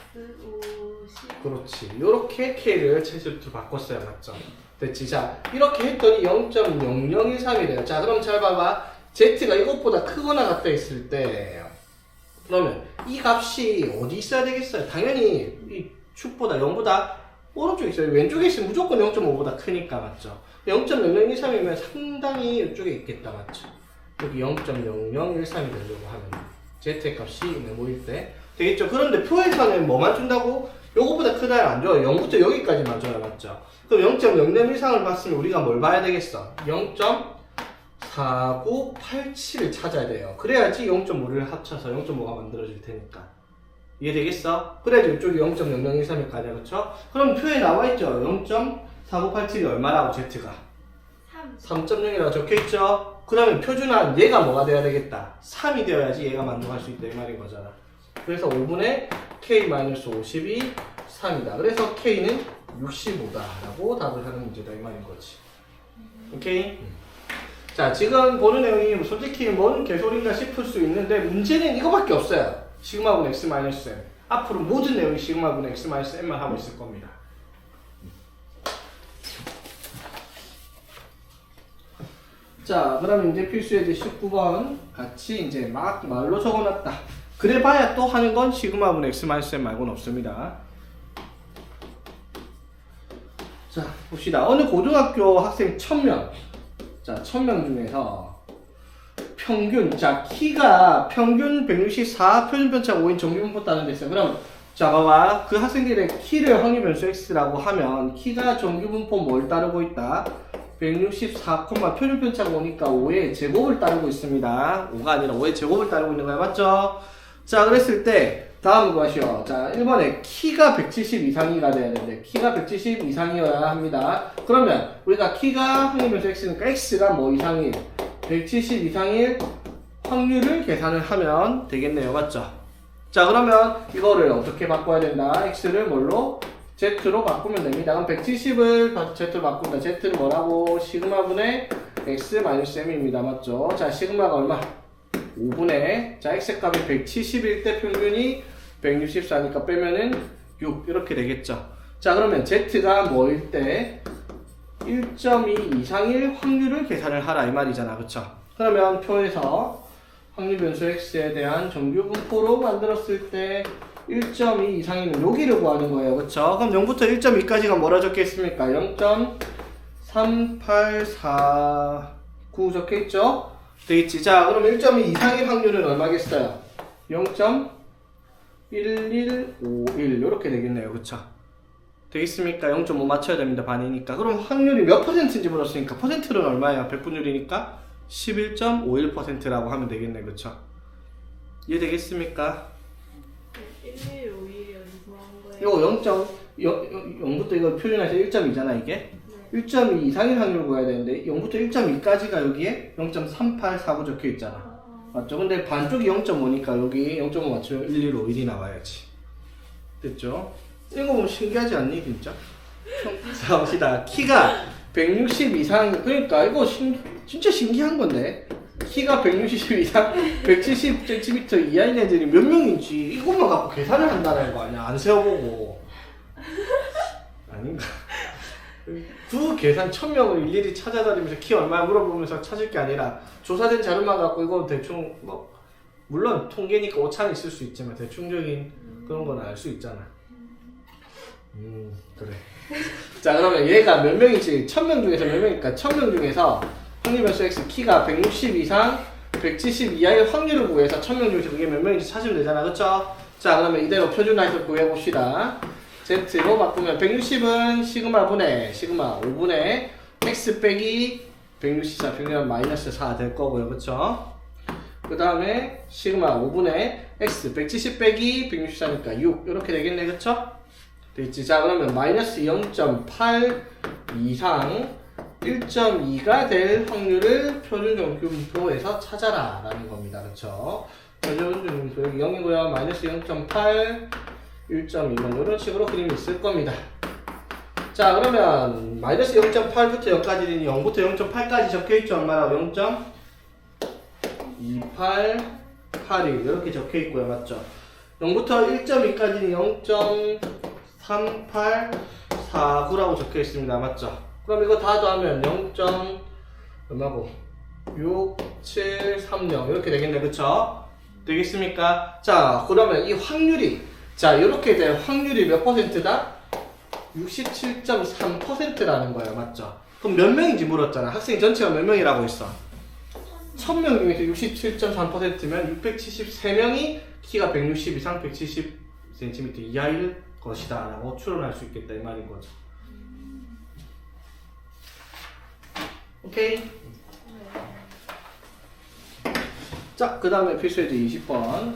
50. 그렇지. 요렇게 K를 Z로 바꿨어야 맞죠? 됐지? 자, 이렇게 했더니 0.0013이 돼요. 자, 그럼 잘 봐봐. Z가 이것보다 크거나 같다 했을 때 그러면 이 값이 어디 있어야 되겠어요? 당연히 이 축보다 0보다 오른쪽에 있어요. 왼쪽에 있으면 무조건 0.5보다 크니까 맞죠? 0.0013이면 상당히 이쪽에 있겠다 맞죠? 여기 0.0013이 되려고 하면 Z의 값이 모일 때 되겠죠? 그런데 표에서는 뭐만 준다고? 요거보다 크다를 안 줘요. 0부터 여기까지만 줘요 맞죠? 그럼 0.00 이상을 봤으면 우리가 뭘 봐야 되겠어? 0.4987을 찾아야 돼요. 그래야지 0.5를 합쳐서 0.5가 만들어질 테니까. 이해되겠어? 그래야지 이쪽이 0.0013일 거 아니야, 그쵸? 그럼 표에 나와있죠? 0.4987이 얼마라고, Z가? 3. 3.0이라고 적혀있죠? 그러면 표준화 얘가 뭐가 돼야 되겠다? 3이 되어야지 얘가 만족할 수 있다, 이 말인 거잖아. 그래서 5분의 K-50이 3이다. 그래서 K는 65다. 라고 답을 하는 문제다, 이 말인 거지. 오케이? 자, 지금 보는 내용이 솔직히 뭔 개소리인가 싶을 수 있는데 문제는 이거밖에 없어요. 시그마분 x 마이너스 m. 앞으로 모든 내용이 시그마분 x 마이너스 m만 하고 있을 겁니다. 자, 그럼 이제 필수예제 19번 같이 이제 막 말로 적어놨다. 그래봐야 또 하는 건 시그마분 x 마이너스 m 말고는 없습니다. 자, 봅시다. 어느 고등학교 학생 1000명. 자, 1000명 중에서 평균, 자, 키가 평균 164, 표준편차가 5인 정규분포 따는 데 있어요. 그럼, 자, 봐봐. 그 학생들의 키를 확률변수 x라고 하면, 키가 정규분포 뭘 따르고 있다? 164, 표준편차가 오니까 5의 제곱을 따르고 있습니다. 5가 아니라 5의 제곱을 따르고 있는 거야. 맞죠? 자, 그랬을 때, 다음 것이요. 자, 1번에 키가 170 이상이가 돼야 되는데, 키가 170 이상이어야 합니다. 그러면, 우리가 키가 확률변수 x니까 x가 뭐 이상일? 170 이상일 확률을 계산을 하면 되겠네요. 맞죠? 자, 그러면 이거를 어떻게 바꿔야 된다? x를 뭘로? z로 바꾸면 됩니다. 그럼 170을 z로 바꾼다. z는 뭐라고? 시그마분의 x 마이너스 m입니다. 맞죠? 자, 시그마가 얼마? 5분의, 자, x값이 170일 때 평균이 164니까 빼면은 6 이렇게 되겠죠. 자, 그러면 z가 뭐일 때 1.2 이상일 확률을 계산을 하라 이 말이잖아. 그쵸? 그러면 표에서 확률 변수 x에 대한 정규 분포로 만들었을 때 1.2 이상이면 여기를 구하는 거예요. 그쵸? 그럼 0부터 1.2까지가 뭐라 적혀있습니까? 0.3849 적혀있죠? 되겠지? 자, 그럼 1.2 이상의 확률은 얼마겠어요? 0.1151 이렇게 되겠네요. 그쵸? 되겠습니까? 0.5 맞춰야 됩니다. 반이니까. 그럼 확률이 몇 퍼센트인지 물었으니까 퍼센트는 얼마예요? 100분율이니까 11.51%라고 하면 되겠네. 그쵸? 이해되겠습니까? 1151이 어디서 한 거예요? 이거 0부터 이거 표준해서 1.2잖아 이게? 네. 1.2 이상의 확률을 구해야 되는데 0부터 1.2까지가 여기에 0.3849 적혀 있잖아. 맞죠? 근데 반쪽이 0.5니까 여기 0.5 맞추면 1151이 나와야지. 됐죠? 이거 보면 신기하지 않니 진짜? 자, 봅시다. 키가 160 이상, 그러니까 이거 진짜 신기한 건데 키가 160 이상 170cm 이하인 애들이 몇 명인지 이것만 갖고 계산을 한다는 거 아니야? 안 세워보고. 아닌가? 그 계산 1000명을 일일이 찾아다니면서 키 얼마 물어보면서 찾을 게 아니라 조사된 자료만 갖고 이거 대충 뭐 물론 통계니까 오차는 있을 수 있지만 대충적인 그런 건 알 수 있잖아. 그래. 자, 그러면 얘가 몇 명인지 1000명 중에서 몇 명일까? 1000명 중에서 확률변수 x 키가 160 이상 170 이하의 확률을 구해서 1000명 중에서 그게 몇 명인지 찾으면 되잖아. 그쵸? 자, 그러면 이대로 표준화해서 구해봅시다. z로 바꾸면 160은 시그마 분의 시그마 5분의 x 빼기 164 평균은 마이너스 4 될 거고요. 그쵸? 그 다음에 시그마 5분의 x 170 빼기 164니까 6 이렇게 되겠네. 그쵸? 됐지? 자, 그러면 마이너스 0.8 이상 1.2가 될 확률을 표준정규분포에서 찾아라 라는 겁니다. 그쵸? 표준정규분포 여기 0이고요. 마이너스 0.8 1.2번 이런 식으로 그림이 있을 겁니다. 자 그러면 마이너스 0.8부터 0까지는 0부터 0.8까지 적혀있죠. 얼마나 0.2881 이렇게 적혀있고요. 맞죠? 0부터 1.2까지는 0.3849라고 적혀있습니다. 맞죠? 그럼 이거 다 더하면 0. 얼마고? 6730 이렇게 되겠네. 그쵸? 되겠습니까? 자 그러면 이 확률이 자 이렇게 될 확률이 몇 퍼센트다? 67.3%라는 거예요. 맞죠? 그럼 몇 명인지 물었잖아. 학생 전체가 몇 명이라고 했어? 1000명 중에서 67.3%면 673명이 키가 160 이상 170cm 이하일 것이다 라고 추론할 수 있겠다 이 말인 거죠. 오케이? 자, 그 다음에 필수예제 20번.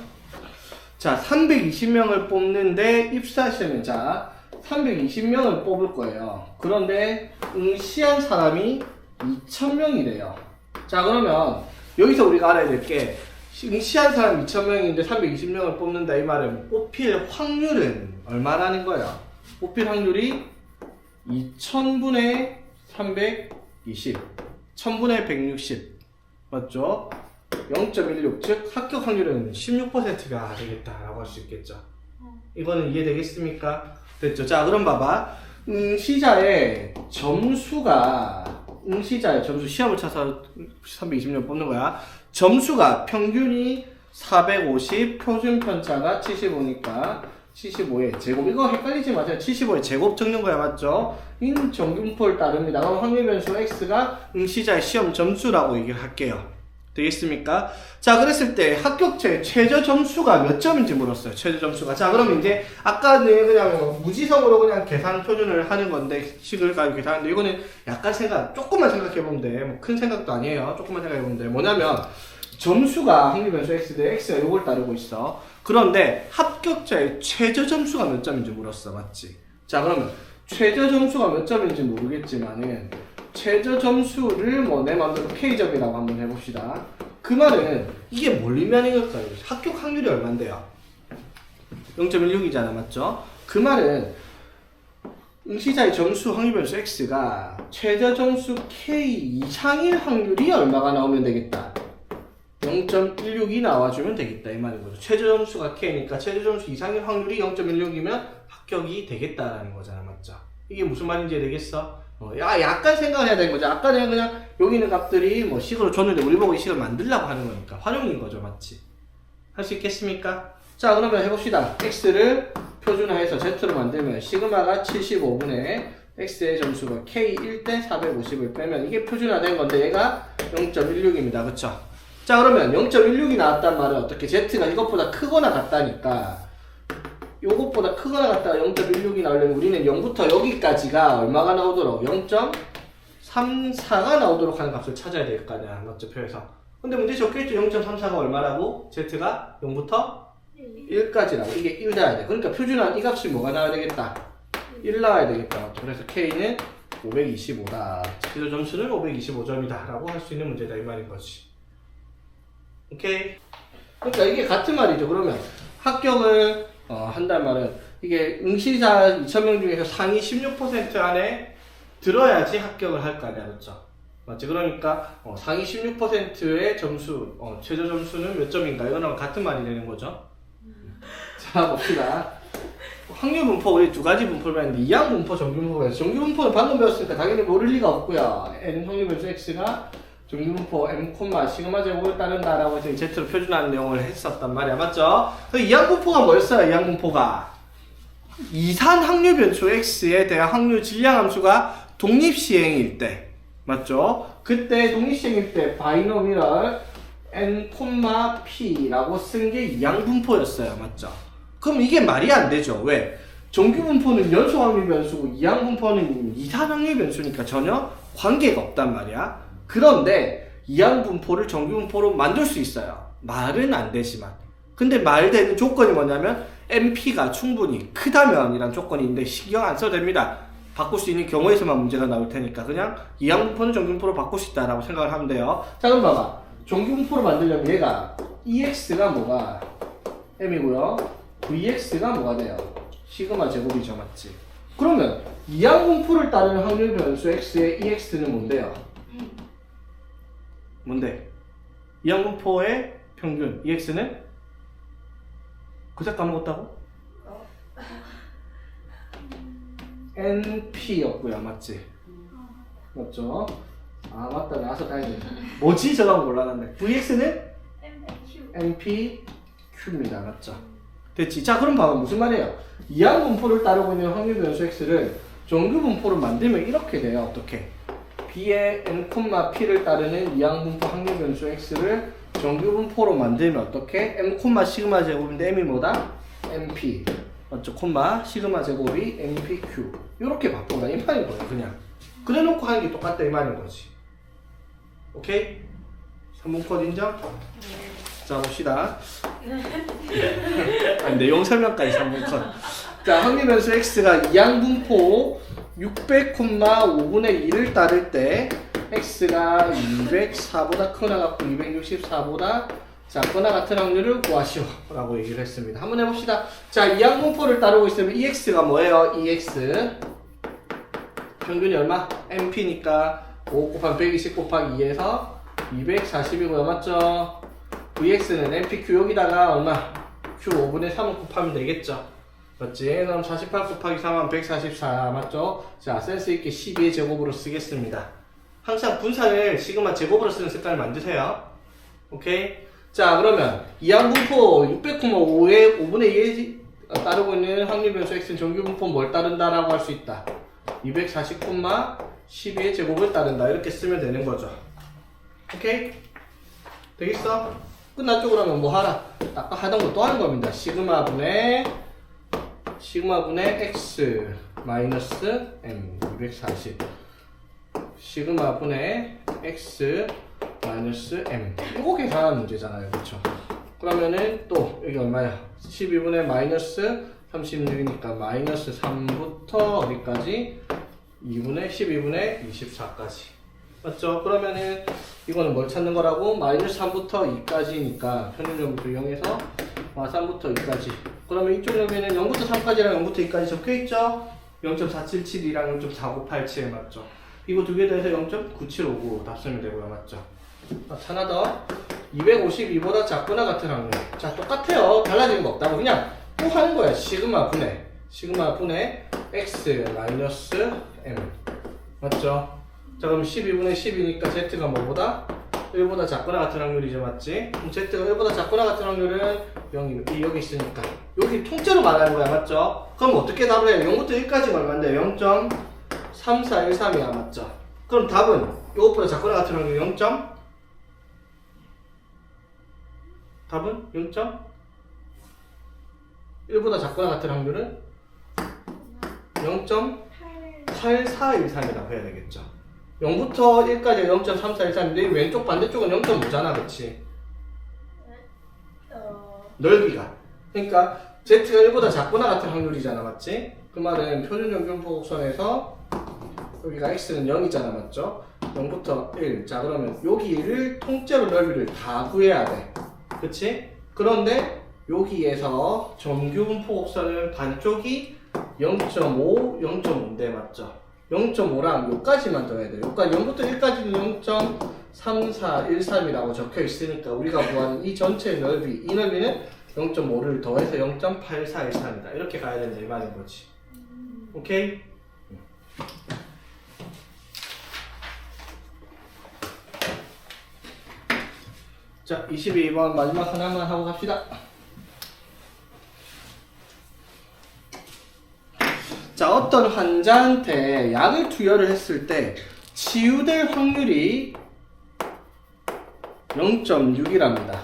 자, 320명을 뽑는데 입사시험은 자 320명을 뽑을 거예요. 그런데 응시한 사람이 2000명이래요. 자, 그러면 여기서 우리가 알아야 될 게 응시한 사람 2000명인데 320명을 뽑는다 이 말은 뽑힐 확률은 얼마라는 거야? 뽑힐 확률이 2000분의 320 1000분의 160 맞죠? 0.16 즉 합격 확률은 16%가 되겠다라고 할 수 있겠죠. 이거는 이해되겠습니까? 됐죠? 자 그럼 봐봐. 응시자의 점수가 시험을 쳐서 320명 뽑는 거야. 점수가 평균이 450 표준 편차가 75니까 75의 제곱 이거 헷갈리지 마세요. 75의 제곱 적는 거야. 맞죠? 인 정균포를 따릅니다. 그럼 확률 변수 x가 응시자의 시험 점수라고 얘기를 할게요. 되겠습니까? 자 그랬을 때 합격자의 최저 점수가 몇 점인지 물었어요. 최저 점수가. 자 그럼 이제 아까는 그냥 무지성으로 그냥 계산 표준을 하는 건데 식을 가지고 계산하는데 이거는 약간 조금만 생각해보면 돼. 뭐 큰 생각도 아니에요. 조금만 생각해보면 돼. 뭐냐면 점수가 확률 변수 x 대 x가 요걸 따르고 있어. 그런데 합격자의 최저 점수가 몇 점인지 물었어. 맞지? 자 그러면 최저 점수가 몇 점인지 모르겠지만은 최저 점수를 내 맘대로 K점이라고 한번 해봅시다. 그 말은 이게 뭘 의미하는 걸까요? 합격 확률이 얼만데요? 0.16이잖아. 맞죠? 그 말은 응시자의 점수 확률 변수 X가 최저 점수 K 이상일 확률이 얼마가 나오면 되겠다? 0.16이 나와주면 되겠다 이 말인 거죠. 최저 점수가 K니까 최저 점수 이상일 확률이 0.16이면 합격이 되겠다라는 거잖아. 맞죠? 이게 무슨 말인지 되겠어? 약간 생각을 해야 되는 거죠. 아까는 그냥 여기 있는 값들이 식으로 줬는데 우리 보고 이 식을 만들려고 하는 거니까 활용인 거죠. 맞지? 할 수 있겠습니까? 자 그러면 해봅시다. x를 표준화해서 z로 만들면 시그마가 75분의 x의 점수가 k 1대 450을 빼면 이게 표준화된 건데 얘가 0.16입니다. 그쵸? 자 그러면 0.16이 나왔단 말은 어떻게 z가 이것보다 크거나 같다니까 요것보다 크거나 같다가 0.16이 나오려면 우리는 0부터 여기까지가 얼마가 나오도록 0.34가 나오도록 하는 값을 찾아야 될 거 아니야. 맞죠? 표에서. 근데 문제 적혀있죠. 0.34가 얼마라고? z가 0부터 1까지라고. 이게 1 나와야 돼. 그러니까 표준한 이 값이 뭐가 나와야 되겠다? 1 나와야 되겠다. 그래서 k는 525다. 최저 점수는 525점이다 라고 할 수 있는 문제다 이 말인 거지. 오케이? 그러니까 이게 같은 말이죠. 그러면 합격을 한단 말은 이게 응시자 2000명 중에서 상위 16% 안에 들어야지 합격을 할 거 아니야. 그렇죠? 맞지? 그러니까 상위 16%의 점수, 최저 점수는 몇 점인가? 이거랑 같은 말이 되는 거죠. 자 봅시다. 확률 분포 우리 두 가지 분포를 배웠는데 이항 분포, 정규 분포가 있어요. 정규 분포는 방금 배웠으니까 당연히 모를 리가 없고요. n 확률 변수 x가 정규 분포 m, 시그마 제곱을 따른다라고 해서 z로 표준하는 내용을 했었단 말이야. 맞죠? 그 이항 분포가 뭐였어요? 이항 분포가 이산 확률 변수 x에 대한 확률 질량 함수가 독립시행일 때 맞죠? 그때 독립시행일 때 바이노미럴 n, p라고 쓴 게 이항 분포였어요. 맞죠? 그럼 이게 말이 안 되죠. 왜? 정규 분포는 연속 확률 변수고 이항 분포는 이산 확률 변수니까 전혀 관계가 없단 말이야. 그런데 이항 분포를 정규 분포로 만들 수 있어요. 말은 안 되지만. 근데 말되는 조건이 뭐냐면 MP가 충분히 크다면 이란 조건이 있는데 신경 안 써도 됩니다. 바꿀 수 있는 경우에서만 문제가 나올 테니까 그냥 이항 분포는 정규 분포로 바꿀 수 있다라고 생각을 하면 돼요. 자 그럼 봐봐. 정규 분포로 만들려면 얘가 EX가 뭐가 M이고요. VX가 뭐가 돼요? 시그마 제곱이죠, 맞지? 그러면 이항분포를 따르는 확률 변수 x의 ex는 뭔데요? 뭔데? 이항분포의 평균 ex는? 그새 까먹었다고? np였고요, 맞지? 맞죠? 아 맞다, 나와서 다행이다. 뭐지? 저거 몰라놨네. vx는 npq입니다, 맞죠? 됐지? 자, 그럼 봐봐, 무슨 말이에요? 이항분포를 따르고 있는 확률 변수 x를 정규분포로 만들면 이렇게 돼요. 어떻게? b의 n, p를 따르는 이항분포 확률 변수 x를 정규분포로 만들면 어떻게? m, 시그마 제곱인데 m이 뭐다? np 맞죠? 콤마 시그마 제곱이 npq 이렇게 바꾼다 이 말인 거예요. 그냥 그래놓고 하는 게 똑같다 이 말인 거지. 오케이? 3번 컷 인정? 자 봅시다. 아니, 내용 설명까지 3번 컷. 자, 확률 변수 x가 이항분포 600,5분의 1을 따를 때 x가 204보다 크거나 같고 264보다 작거나 같은 확률을 구하시오 라고 얘기를 했습니다. 한번 해봅시다. 자, 이항분포를 따르고 있으면 ex가 뭐예요? ex 평균이 얼마? np니까 5 곱하기 120 곱하기 2에서 240이고요. 맞죠? vx는 npq 여기다가 얼마? q 5분의 3을 곱하면 되겠죠? 맞지? 그럼 48 곱하기 3하면 144 맞죠? 자, 센스있게 12의 제곱으로 쓰겠습니다. 항상 분산을 시그마 제곱으로 쓰는 습관을 만드세요. 오케이? 자, 그러면 이항분포 600,5의 5분의 2에 따르고 있는 확률 변수 x는 정규분포 뭘 따른다라고 할 수 있다. 240, 12의 제곱을 따른다. 이렇게 쓰면 되는 거죠. 오케이? 되겠어? 끝났죠? 그러면 뭐 하라? 아까 하던 거 또 하는 겁니다. 시그마분의 x 마이너스 m 240 시그마분의 x 마이너스 m 이거 계산하는 문제잖아요. 그렇죠? 그러면은 또 여기 얼마야? 12분의 마이너스 36이니까 마이너스 3부터 어디까지? 12분의 24까지 맞죠? 그러면은 이거는 뭘 찾는 거라고? 마이너스 3부터 2까지니까 평균점부터 0에서 3부터 2까지 그러면 이쪽 여기는 0부터 3까지랑 0부터 2까지 적혀있죠? 0.477이랑 0.4987 맞죠? 이거 두 개 더해서 0.9759 답 쓰면 되고요. 맞죠? 하나 더 252보다 작거나 같은 확률 자 똑같아요. 달라지는 거 없다고 그냥 또 하는 거야. 시그마 분의 x 마이너스 m 맞죠? 자 그럼 12분의 10이니까 z가 뭐보다? 1보다 작거나 같은 확률이죠. 맞지? 그럼 z가 1보다 작거나 같은 확률은 0이 여기 있으니까 여기 통째로 말하는 거야. 맞죠? 그럼 어떻게 답을 해요? 0부터 1까지가 얼마인데? 0.3413이야. 맞죠? 그럼 답은 이것보다 작거나 같은 확률 0. 답은 0.1보다 작거나 같은 확률은 0.8413이라고 해야 되겠죠. 0부터 1까지 0.3413인데 왼쪽 반대쪽은 0.5잖아. 그치? 넓이가 그러니까 Z가 1보다 작거나 같은 확률이잖아. 맞지? 그 말은 표준 정규분포 곡선에서 여기가 X는 0이잖아. 맞죠? 0부터 1 자 그러면 여기를 통째로 넓이를 다 구해야 돼. 그치? 그런데 여기에서 정규분포 곡선은 반쪽이 0.5, 0.5인데 맞죠? 0.5랑 요까지만 더해야 돼요. 여기까지 0부터 1까지는 0.3413이라고 적혀 있으니까 우리가 구하는 이 전체의 넓이, 이 넓이는 0.5를 더해서 0.8413이다. 이렇게 가야 된다 이 말인 거지. 오케이? 자, 22번 마지막 하나만 하고 갑시다. 자, 어떤 환자한테 약을 투여를 했을 때 치유될 확률이 0.6이랍니다.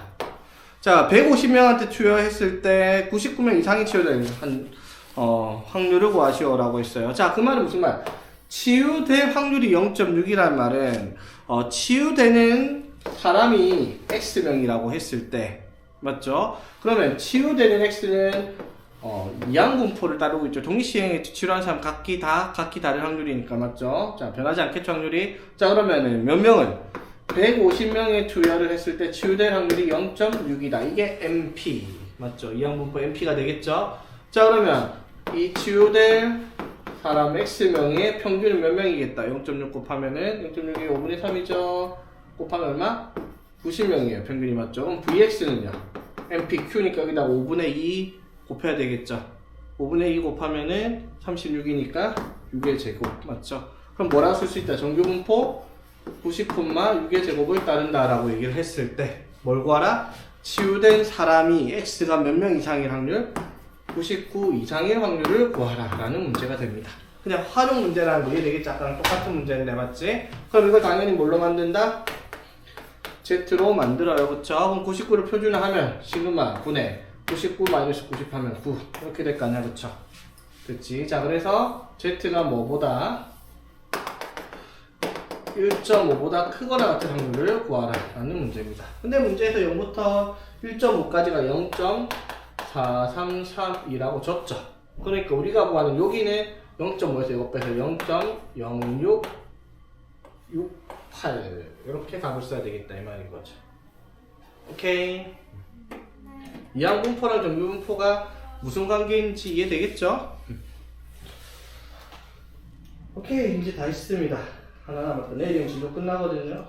자, 150명한테 투여했을 때 99명 이상이 치유될 확률을 구하시오라고 했어요. 자, 그 말은 무슨 말? 치유될 확률이 0.6이란 말은 치유되는 사람이 X명이라고 했을 때 맞죠? 그러면 치유되는 X는 이항분포를 따르고 있죠. 동시행에 치료하는 사람 각기 다른 확률이니까 맞죠? 자, 변하지 않겠죠 확률이? 자, 그러면은 몇 명은 150명에 투여를 했을 때 치유될 확률이 0.6이다. 이게 MP 맞죠? 이항분포 MP가 되겠죠? 자, 그러면 이 치유될 사람 X명의 평균은 몇 명이겠다. 0.6 곱하면은 0.6이 5분의 3이죠. 곱하면 얼마? 90명이에요. 평균이 맞죠? 그럼 VX는요? MPQ니까 여기다 5분의 2 곱해야 되겠죠. 5분의 2 곱하면은 36이니까 6의 제곱 맞죠? 그럼 뭐라고 쓸 수 있다? 정규분포 90,6의 제곱을 따른다라고 얘기를 했을 때 뭘 구하라? 치유된 사람이 X가 몇 명 이상일 확률? 99 이상일 확률을 구하라 라는 문제가 됩니다. 그냥 활용 문제라는 거 이해되겠지? 아까랑 똑같은 문제인데 맞지? 그럼 이걸 당연히 뭘로 만든다? Z로 만들어요. 그쵸? 그럼 99를 표준화하면 시그마 분의 99-90 하면 9 이렇게 될 거 아니야. 그쵸? 그치? 자 그래서 Z가 뭐보다 1.5보다 크거나 같은 확률을 구하라 라는 문제입니다. 근데 문제에서 0부터 1.5까지가 0.4332라고 줬죠. 그러니까 우리가 구하는 여기는 0.5에서 이거 빼서 0.0668 이렇게 값을 써야 되겠다 이 말인 거죠. 오케이. 이항분포랑 정규분포가 무슨 관계인지 이해되겠죠? 오케이 이제 다 했습니다. 하나 남았다. 내일이면 진도 끝나거든요.